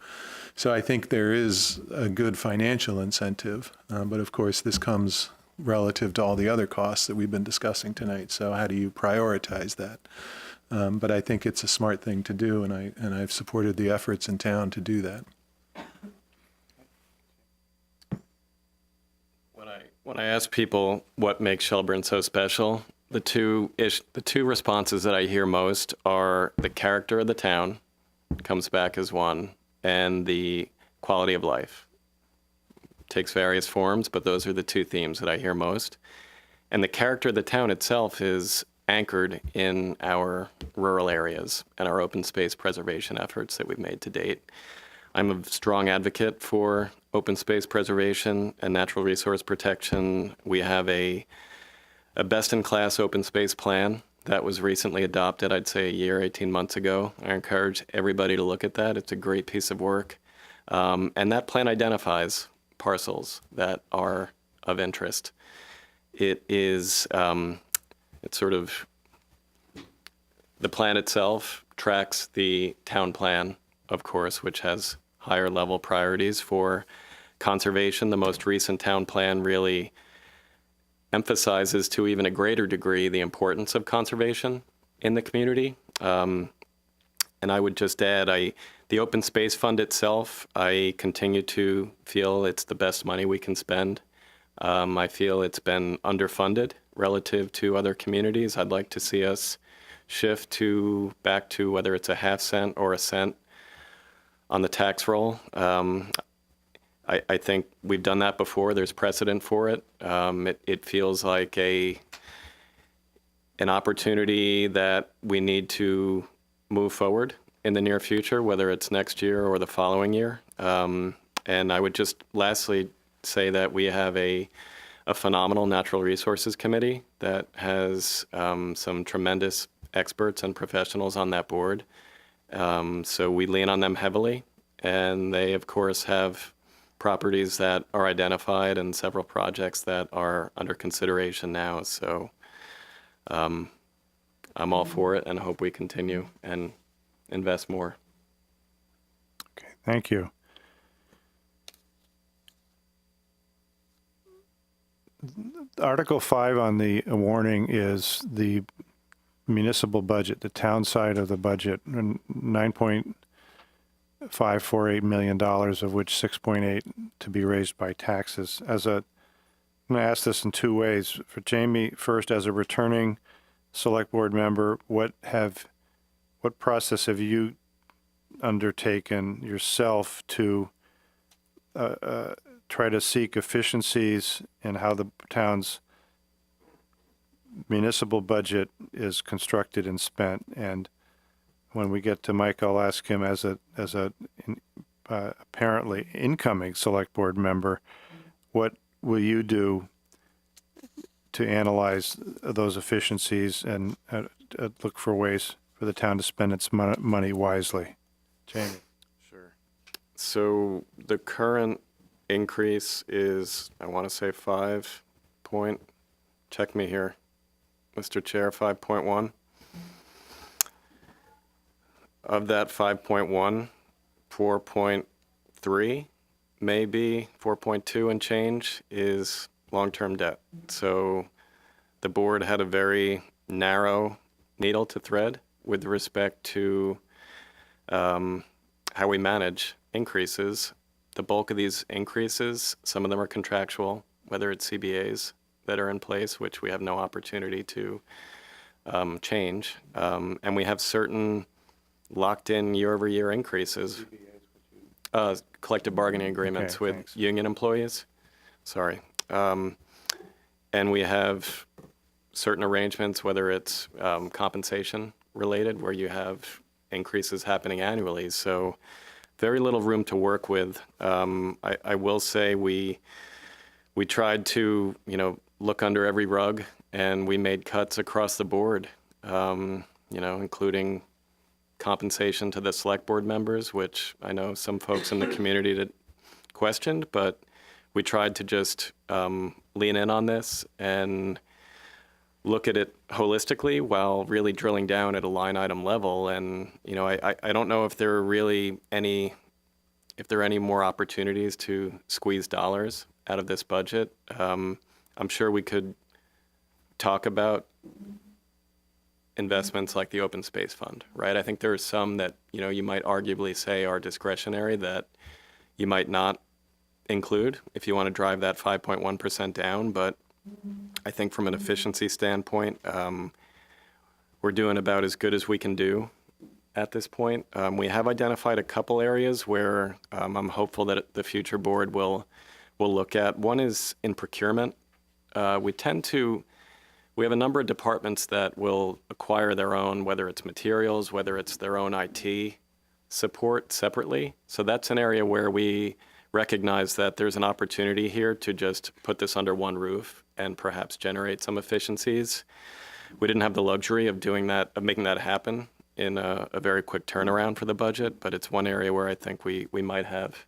Speaker 3: So I think there is a good financial incentive, but of course this comes relative to all the other costs that we've been discussing tonight. So how do you prioritize that? But I think it's a smart thing to do, and I've supported the efforts in town to do that.
Speaker 4: When I ask people what makes Shelburne so special, the two responses that I hear most are the character of the town comes back as one, and the quality of life. Takes various forms, but those are the two themes that I hear most. And the character of the town itself is anchored in our rural areas and our open space preservation efforts that we've made to date. I'm a strong advocate for open space preservation and natural resource protection. We have a best-in-class open space plan that was recently adopted, I'd say a year, 18 months ago. I encourage everybody to look at that. It's a great piece of work. And that plan identifies parcels that are of interest. It is, it's sort of, the plan itself tracks the town plan, of course, which has higher level priorities for conservation. The most recent town plan really emphasizes to even a greater degree the importance of conservation in the community. And I would just add, the open space fund itself, I continue to feel it's the best money we can spend. I feel it's been underfunded relative to other communities. I'd like to see us shift back to whether it's a half cent or a cent on the tax roll. I think we've done that before. There's precedent for it. It feels like an opportunity that we need to move forward in the near future, whether it's next year or the following year. And I would just lastly say that we have a phenomenal natural resources committee that has some tremendous experts and professionals on that board. So we lean on them heavily, and they, of course, have properties that are identified and several projects that are under consideration now. So I'm all for it and hope we continue and invest more.
Speaker 1: Okay, thank you. Article 5 on the warning is the municipal budget, the town side of the budget, and $9.548 million, of which 6.8 to be raised by taxes. I'm going to ask this in two ways. For Jamie, first, as a returning select board member, what process have you undertaken yourself to try to seek efficiencies in how the town's municipal budget is constructed and spent? And when we get to Mike, I'll ask him as a apparently incoming select board member, what will you do to analyze those efficiencies and look for ways for the town to spend its money wisely? Jamie.
Speaker 4: Sure. So the current increase is, I want to say check me here, Mr. Chair, 5.1. Of that 5.1, 4.3, maybe 4.2 and change is long-term debt. So the board had a very narrow needle to thread with respect to how we manage increases. The bulk of these increases, some of them are contractual, whether it's CBAs that are in place, which we have no opportunity to change. And we have certain locked-in year-over-year increases, collective bargaining agreements with
Speaker 1: thanks.
Speaker 4: union employees. Sorry. And we have certain arrangements, whether it's compensation related, where you have increases happening annually. So very little room to work with. I will say we tried to, look under every rug, and we made cuts across the board, including compensation to the select board members, which I know some folks in the community that questioned, but we tried to just lean in on this and look at it holistically while really drilling down at a line item level. And, you know, I don't know if there are really any more opportunities to squeeze dollars out of this budget. I'm sure we could talk about investments like the open space fund, right? I think there are some that, you know, you might arguably say are discretionary that you might not include if you want to drive that 5.1% down. But I think from an efficiency standpoint, we're doing about as good as we can do at this point. We have identified a couple areas where I'm hopeful that the future board will look at. One is in procurement. We have a number of departments that will acquire their own, whether it's materials, whether it's their own IT support separately. So that's an area where we recognize that there's an opportunity here to just put this under one roof and perhaps generate some efficiencies. We didn't have the luxury of doing that, of making that happen in a very quick turnaround for the budget, but it's one area where I think we might have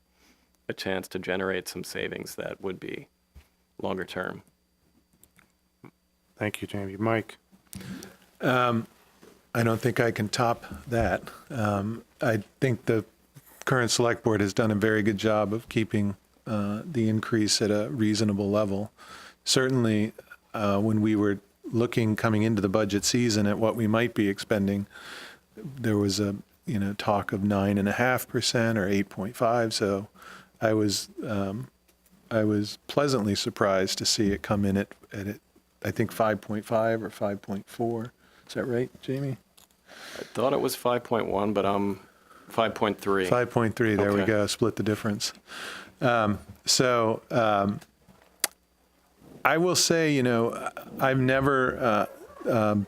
Speaker 4: a chance to generate some savings that would be longer term.
Speaker 1: Thank you, Jamie. Mike?
Speaker 3: I don't think I can top that. I think the current select board has done a very good job of keeping the increase at a reasonable level. Certainly, when we were looking coming into the budget season at what we might be expending, there was a talk of 9.5% or 8.5. So I was pleasantly surprised to see it come in at I think 5.5 or 5.4. Is that right, Jamie?
Speaker 4: I thought it was 5.1, but 5.3.
Speaker 3: 5.3, there we
Speaker 4: Okay.
Speaker 3: go, split the difference. So I will say, I've never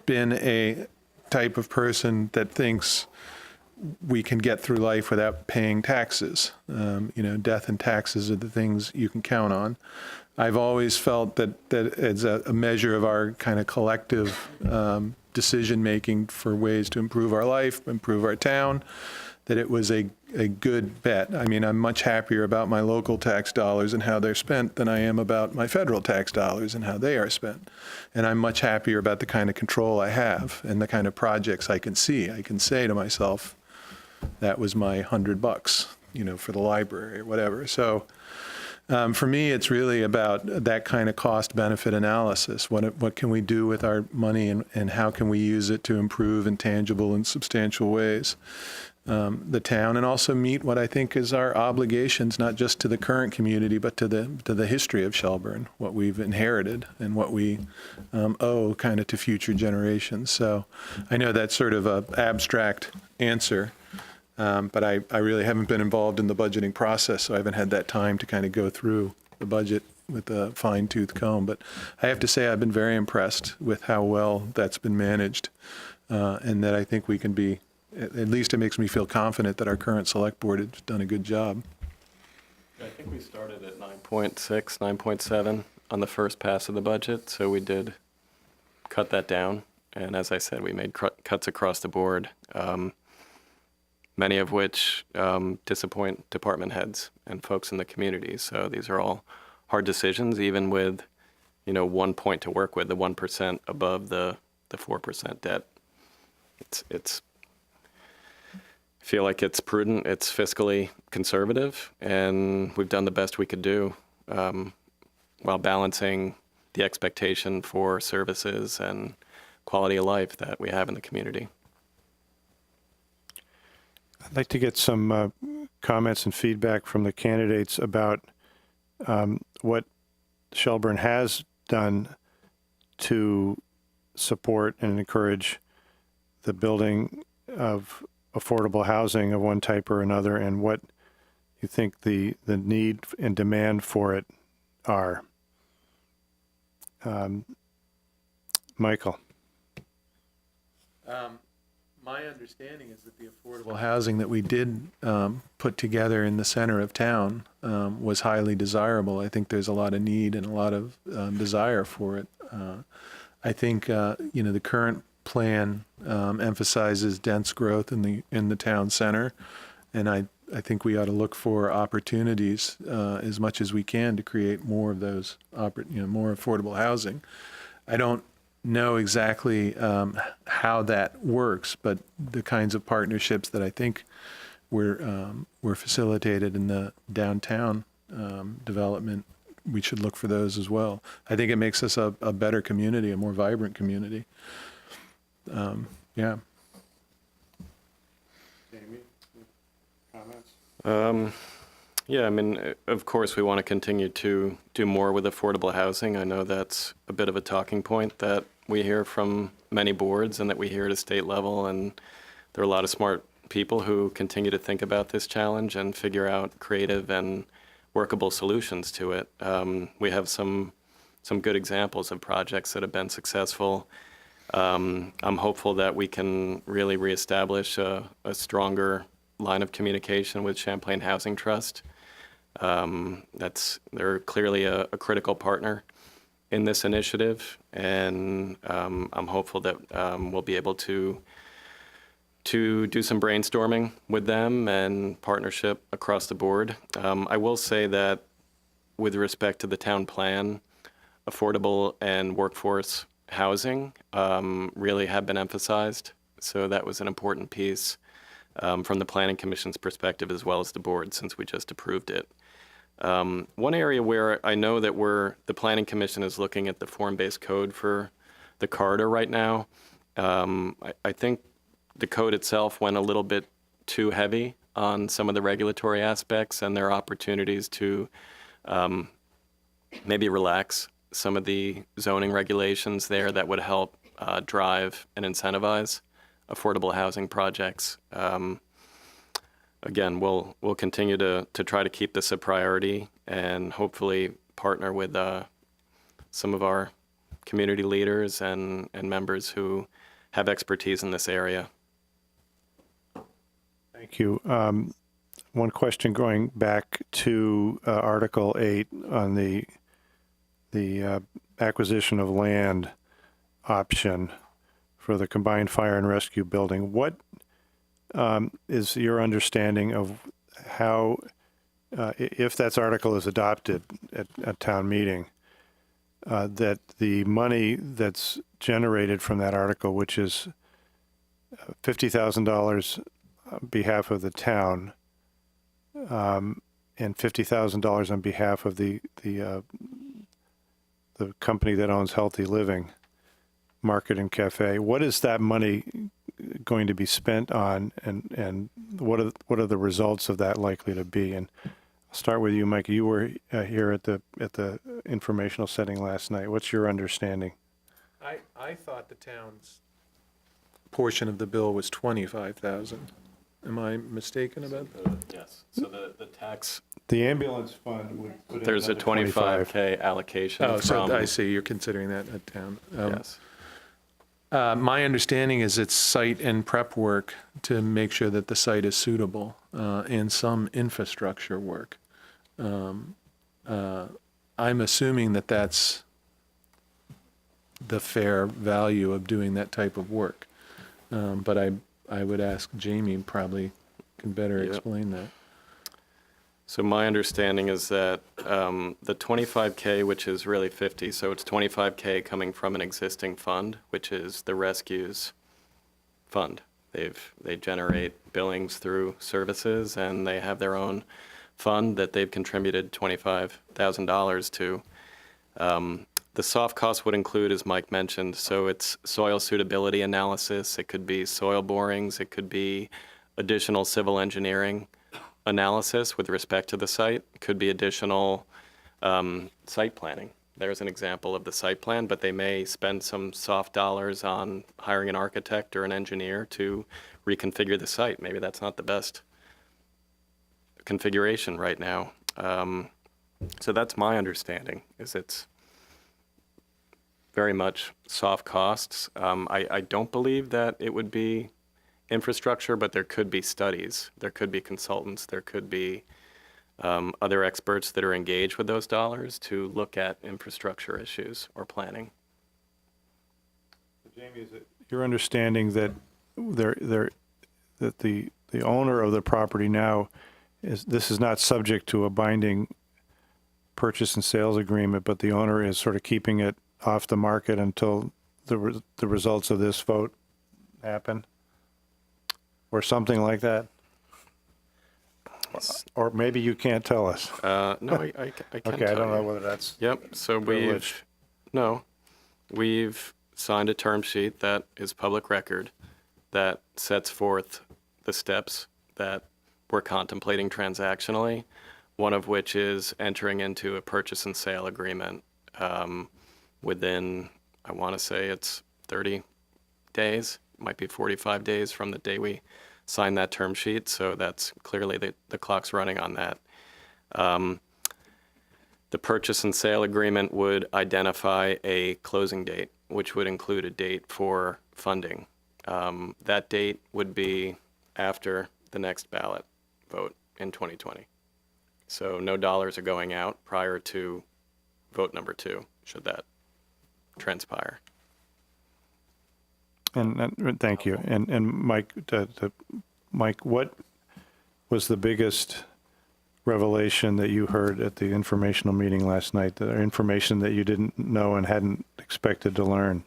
Speaker 3: been a type of person that thinks we can get through life without paying taxes. Death and taxes are the things you can count on. I've always felt that it's a measure of our kind of collective decision-making for ways to improve our life, improve our town, that it was a good bet. I mean, I'm much happier about my local tax dollars and how they're spent than I am about my federal tax dollars and how they are spent. And I'm much happier about the kind of control I have and the kind of projects I can see. I can say to myself, that was my $100, for the library or whatever. So for me, it's really about that kind of cost-benefit analysis. What can we do with our money and how can we use it to improve in tangible and substantial ways the town, and also meet what I think is our obligations, not just to the current community, but to the history of Shelburne, what we've inherited and what we owe kind of to future generations. So I know that's sort of an abstract answer. But I really haven't been involved in the budgeting process, so I haven't had that time to kind of go through the budget with a fine-tooth comb. But I have to say I've been very impressed with how well that's been managed, and that I think we can be, at least it makes me feel confident that our current select board has done a good job.
Speaker 4: I think we started at 9.6, 9.7 on the first pass of the budget, so we did cut that down. And as I said, we made cuts across the board. Many of which disappoint department heads and folks in the community. So these are all hard decisions, even with, 1 point to work with, the 1% above the 4% debt. It's I feel like it's prudent, it's fiscally conservative, and we've done the best we could do while balancing the expectation for services and quality of life that we have in the community.
Speaker 1: I'd like to get some comments and feedback from the candidates about what Shelburne has done to support and encourage the building of affordable housing of one type or another, and what you think the need and demand for it are. Michael.
Speaker 3: My understanding is that the affordable housing that we did put together in the center of town was highly desirable. I think there's a lot of need and a lot of desire for it. I think, the current plan emphasizes dense growth in the town center, and I think we ought to look for opportunities as much as we can to create more of those, more affordable housing. I don't know exactly how that works, but the kinds of partnerships that I think were facilitated in the downtown development, we should look for those as well. I think it makes us a better community, a more vibrant community. Yeah.
Speaker 1: Jamie, comments?
Speaker 4: Yeah, I mean, of course, we want to continue to do more with affordable housing. I know that's a bit of a talking point that we hear from many boards and that we hear at a state level. And there are a lot of smart people who continue to think about this challenge and figure out creative and workable solutions to it. We have some good examples of projects that have been successful. I'm hopeful that we can really reestablish a stronger line of communication with Champlain Housing Trust. They're clearly a critical partner in this initiative, and I'm hopeful that we'll be able to do some brainstorming with them and partnership across the board. I will say that with respect to the town plan, affordable and workforce housing really have been emphasized. So that was an important piece from the Planning Commission's perspective as well as the board, since we just approved it. One area where I know that the Planning Commission is looking at the form-based code for the corridor right now. I think the code itself went a little bit too heavy on some of the regulatory aspects, and there are opportunities to maybe relax some of the zoning regulations there that would help drive and incentivize affordable housing projects. Again, we'll continue to try to keep this a priority and hopefully partner with some of our community leaders and members who have expertise in this area.
Speaker 1: Thank you. One question going back to Article 8 on the acquisition of land option for the combined fire and rescue building. What is your understanding of how, if that article is adopted at town meeting, that the money that's generated from that article, which is $50,000 on behalf of the town, and $50,000 on behalf of the company that owns Healthy Living Market and Cafe, what is that money going to be spent on, and what are the results of that likely to be? And I'll start with you, Mike. You were here at the informational setting last night. What's your understanding?
Speaker 3: I thought the town's portion of the bill was $25,000. Am I mistaken about that?
Speaker 4: Yes. So the tax.
Speaker 1: The ambulance fund would put in
Speaker 4: There's a
Speaker 1: another
Speaker 4: 25K allocation.
Speaker 3: Oh, so
Speaker 4: from,
Speaker 3: I see. You're considering that a town.
Speaker 4: yes.
Speaker 3: My understanding is it's site and prep work to make sure that the site is suitable, and some infrastructure work. I'm assuming that that's the fair value of doing that type of work. But I would ask Jamie, probably can better
Speaker 4: Yep.
Speaker 3: explain that.
Speaker 4: So my understanding is that the 25K, which is really 50, so it's 25K coming from an existing fund, which is the Rescues Fund. They generate billings through services, and they have their own fund that they've contributed $25,000 to. The soft cost would include, as Mike mentioned, so it's soil suitability analysis. It could be soil borings. It could be additional civil engineering analysis with respect to the site. It could be additional site planning. There's an example of the site plan, but they may spend some soft dollars on hiring an architect or an engineer to reconfigure the site. Maybe that's not the best configuration right now. So that's my understanding, is it's very much soft costs. I don't believe that it would be infrastructure, but there could be studies, there could be consultants, there could be other experts that are engaged with those dollars to look at infrastructure issues or planning.
Speaker 1: Jamie, is it your understanding that that the owner of the property now this is not subject to a binding purchase and sales agreement, but the owner is sort of keeping it off the market until the results of this vote happen, or something like that? Or maybe you can't tell us.
Speaker 4: No, I can
Speaker 1: Okay, I
Speaker 4: tell
Speaker 1: don't know
Speaker 4: you.
Speaker 1: whether that's
Speaker 4: Yep. So
Speaker 1: privileged.
Speaker 4: we've signed a term sheet that is public record that sets forth the steps that we're contemplating transactionally, one of which is entering into a purchase and sale agreement within, I want to say it's 30 days, might be 45 days from the day we sign that term sheet. So that's clearly the clock's running on that. The purchase and sale agreement would identify a closing date, which would include a date for funding. That date would be after the next ballot vote in 2020. So no dollars are going out prior to vote number 2, should that transpire.
Speaker 1: And thank you. And Mike, Mike, what was the biggest revelation that you heard at the informational meeting last night? The information that you didn't know and hadn't expected to learn?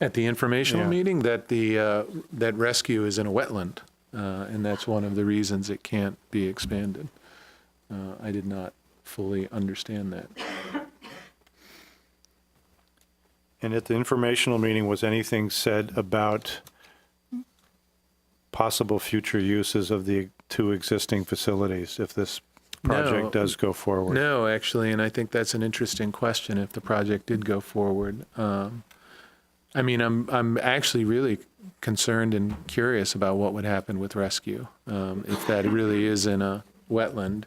Speaker 3: At the informational
Speaker 1: Yeah.
Speaker 3: meeting, that that rescue is in a wetland, and that's one of the reasons it can't be expanded. I did not fully understand that.
Speaker 1: And at the informational meeting, was anything said about possible future uses of the 2 existing facilities if this project
Speaker 3: No.
Speaker 1: does go forward?
Speaker 3: No, actually, and I think that's an interesting question if the project did go forward. I mean, I'm actually really concerned and curious about what would happen with rescue if that really is in a wetland,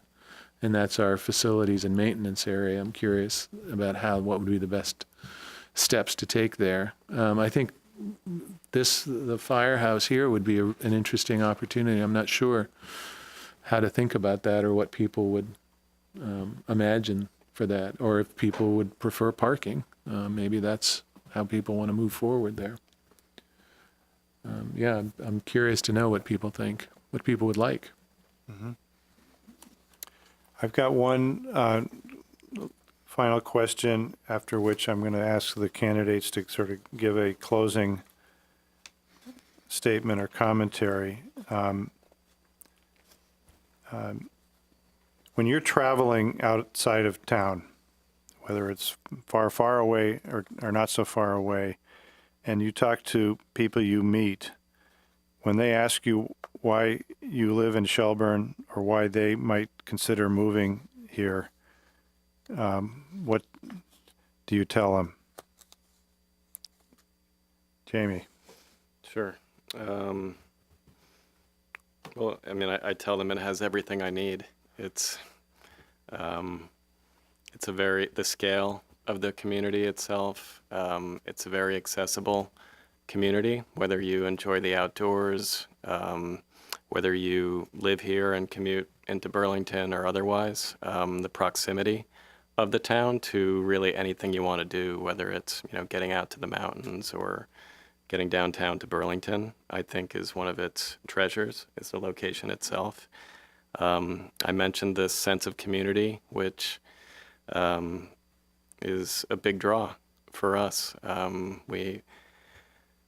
Speaker 3: and that's our facilities and maintenance area. I'm curious about what would be the best steps to take there. I think the firehouse here would be an interesting opportunity. I'm not sure how to think about that or what people would imagine for that, or if people would prefer parking. Maybe that's how people want to move forward there. Yeah, I'm curious to know what people think, what people would like.
Speaker 1: Mm-hmm. I've got one final question, after which I'm going to ask the candidates to sort of give a closing statement or commentary. When you're traveling outside of town, whether it's far, far away or not so far away, and you talk to people you meet, when they ask you why you live in Shelburne or why they might consider moving here, what do you tell them? Jamie?
Speaker 4: Sure. Well, I mean, I tell them it has everything I need. It's the scale of the community itself. It's a very accessible community, whether you enjoy the outdoors, whether you live here and commute into Burlington or otherwise. The proximity of the town to really anything you want to do, whether it's, getting out to the mountains or getting downtown to Burlington, I think is one of its treasures, is the location itself. I mentioned this sense of community, which is a big draw for us. We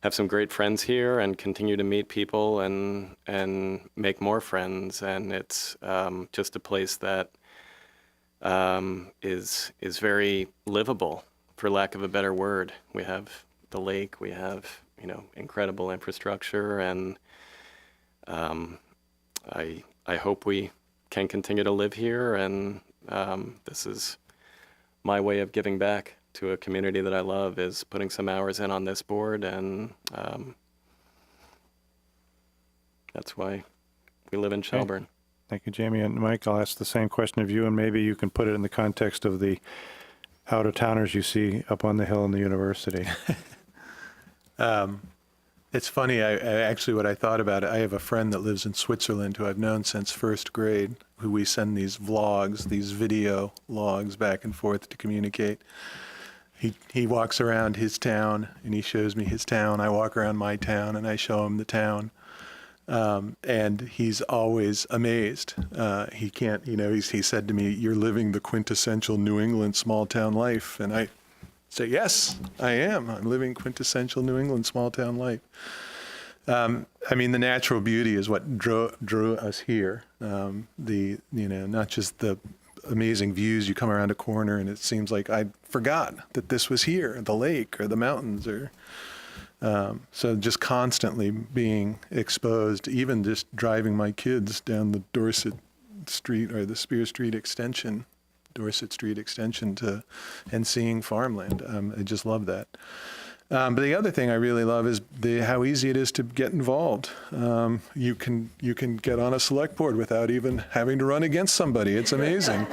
Speaker 4: have some great friends here and continue to meet people and make more friends. And it's just a place that is very livable, for lack of a better word. We have the lake, we have, incredible infrastructure, and I hope we can continue to live here, and this is my way of giving back to a community that I love, is putting some hours in on this board, and that's why we live in Shelburne.
Speaker 1: Thank you, Jamie. And Mike, I'll ask the same question of you, and maybe you can put it in the context of the out-of-towners you see up on the hill in the university.
Speaker 3: It's funny, I actually, what I thought about it, I have a friend that lives in Switzerland who I've known since first grade, who we send these vlogs, these video logs back and forth to communicate. he walks around his town and he shows me his town. I walk around my town and I show him the town. And he's always amazed. He can't, he said to me, "You're living the quintessential New England small town life." And I say, "Yes, I am. I'm living quintessential New England small town life." I mean, the natural beauty is what drew us here. Not just the amazing views. You come around a corner and it seems like I forgot that this was here, the lake or the mountains, or so just constantly being exposed, even just driving my kids down the Dorset Street or the Spear Street extension, Dorset Street extension and seeing farmland. I just love that. But the other thing I really love is how easy it is to get involved. You can get on a select board without even having to run against somebody. It's amazing.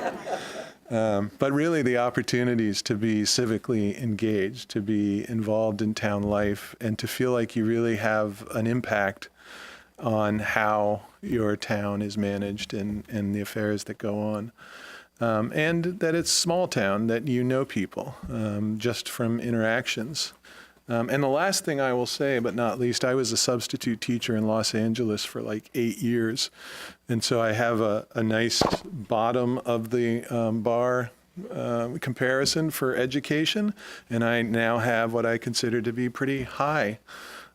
Speaker 3: But really the opportunities to be civically engaged, to be involved in town life, and to feel like you really have an impact on how your town is managed and the affairs that go on. And that it's small town, that you know people just from interactions. And the last thing I will say, but not least, I was a substitute teacher in Los Angeles for like 8 years. And so I have a nice bottom of the bar comparison for education. And I now have what I consider to be pretty high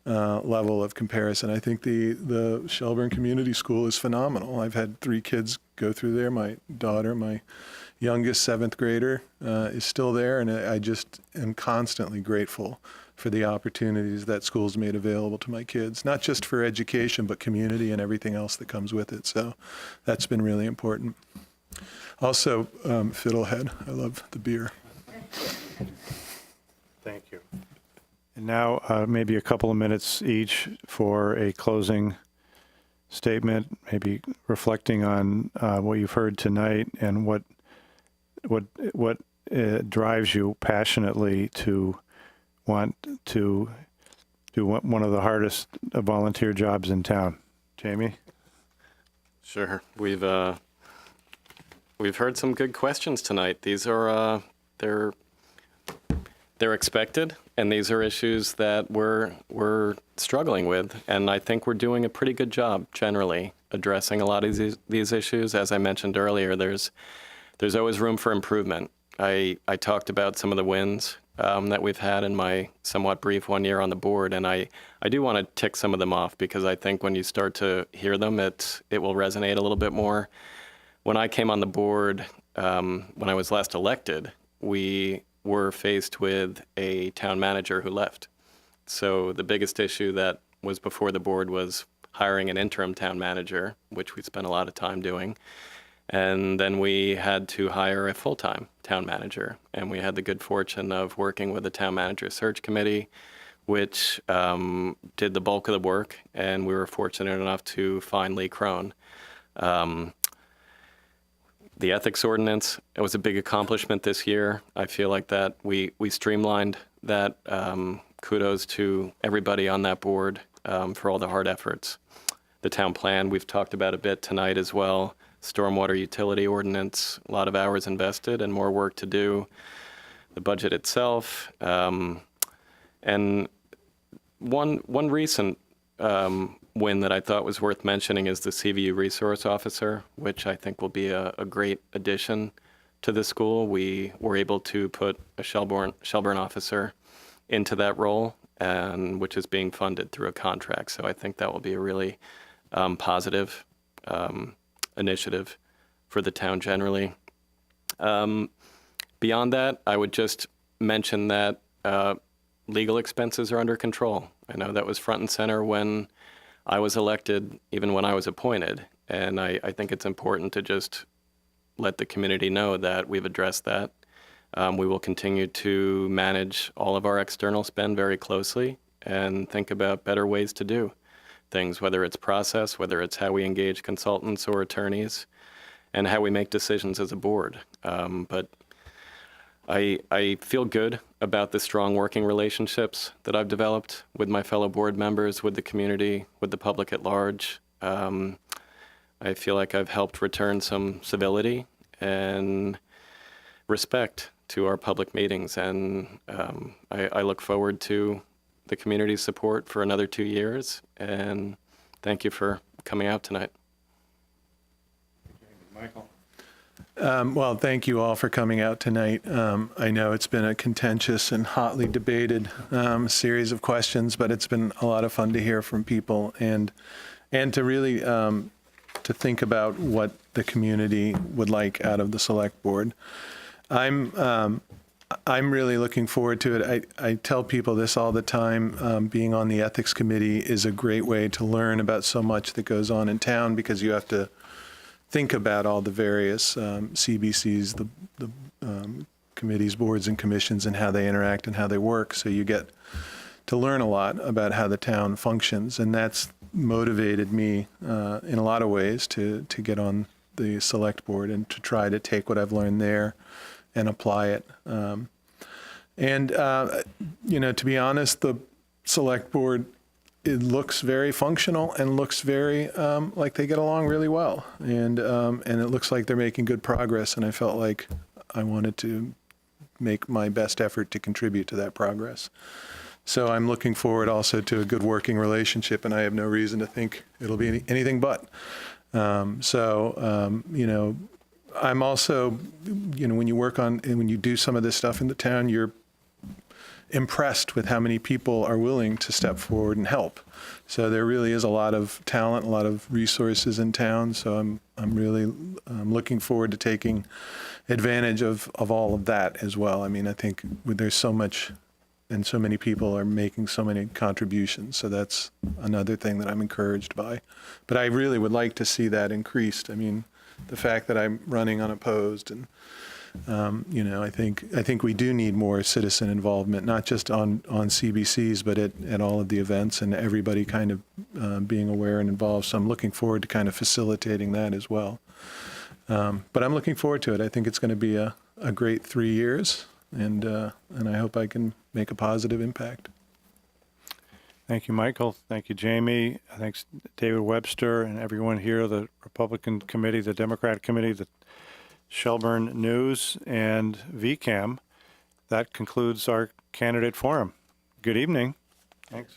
Speaker 3: level of comparison. I think the Shelburne Community School is phenomenal. I've had 3 kids go through there. My daughter, my youngest 7th grader, is still there. And I just am constantly grateful for the opportunities that school's made available to my kids, not just for education, but community and everything else that comes with it. So that's been really important. Also, Fiddlehead, I love the beer.
Speaker 1: Thank you. And now maybe a couple of minutes each for a closing statement, maybe reflecting on what you've heard tonight and what drives you passionately to want to do one of the hardest volunteer jobs in town. Jamie?
Speaker 4: Sure. We've heard some good questions tonight. These are they're expected, and these are issues that we're struggling with, and I think we're doing a pretty good job generally addressing a lot of these issues. As I mentioned earlier, there's always room for improvement. I talked about some of the wins that we've had in my somewhat brief 1 year on the board, and I do want to tick some of them off because I think when you start to hear them, it will resonate a little bit more. When I came on the board, when I was last elected, we were faced with a town manager who left. So the biggest issue that was before the board was hiring an interim town manager, which we spent a lot of time doing. And then we had to hire a full-time town manager. And we had the good fortune of working with the town manager search committee, which did the bulk of the work. And we were fortunate enough to find Lee Crone. The ethics ordinance, it was a big accomplishment this year. I feel like that we streamlined that. Kudos to everybody on that board for all the hard efforts. The town plan, we've talked about a bit tonight as well. Stormwater utility ordinance, a lot of hours invested and more work to do. The budget itself, and one recent win that I thought was worth mentioning is the CVU resource officer, which I think will be a great addition to the school. We were able to put a Shelburne officer into that role, and which is being funded through a contract. So I think that will be a really positive initiative for the town generally. Beyond that, I would just mention that legal expenses are under control. I know that was front and center when I was elected, even when I was appointed. And I think it's important to just let the community know that we've addressed that. We will continue to manage all of our external spend very closely and think about better ways to do things, whether it's process, whether it's how we engage consultants or attorneys, and how we make decisions as a board. But I feel good about the strong working relationships that I've developed with my fellow board members, with the community, with the public at large. I feel like I've helped return some civility and respect to our public meetings, and I look forward to the community's support for another 2 years, and thank you for coming out tonight.
Speaker 1: Michael?
Speaker 3: Well, thank you all for coming out tonight. I know it's been a contentious and hotly debated series of questions, but it's been a lot of fun to hear from people and to really to think about what the community would like out of the select board. I'm really looking forward to it. I tell people this all the time. Being on the ethics committee is a great way to learn about so much that goes on in town, because you have to think about all the various CBCs, the committees, boards, and commissions, and how they interact and how they work. So you get to learn a lot about how the town functions, and that's motivated me in a lot of ways to get on the select board and to try to take what I've learned there and apply it. To be honest, the select board, it looks very functional and looks very like they get along really well, and it looks like they're making good progress. And I felt like I wanted to make my best effort to contribute to that progress. So I'm looking forward also to a good working relationship, and I have no reason to think it'll be anything but. I'm also, when you work on and when you do some of this stuff in the town, you're impressed with how many people are willing to step forward and help. So there really is a lot of talent, a lot of resources in town. So I'm really looking forward to taking advantage of all of that as well. I mean, I think there's so much, and so many people are making so many contributions. So that's another thing that I'm encouraged by. But I really would like to see that increased. I mean, the fact that I'm running unopposed, and I think we do need more citizen involvement, not just on CBCs, but at all of the events, and everybody kind of being aware and involved. So I'm looking forward to kind of facilitating that as well. But I'm looking forward to it. I think it's going to be a great 3 years, and I hope I can make a positive impact.
Speaker 1: Thank you, Michael. Thank you, Jamie. Thanks, David Webster, and everyone here, the Republican Committee, the Democratic Committee, the Shelburne News, and VCAM. That concludes our candidate forum. Good evening. Thanks.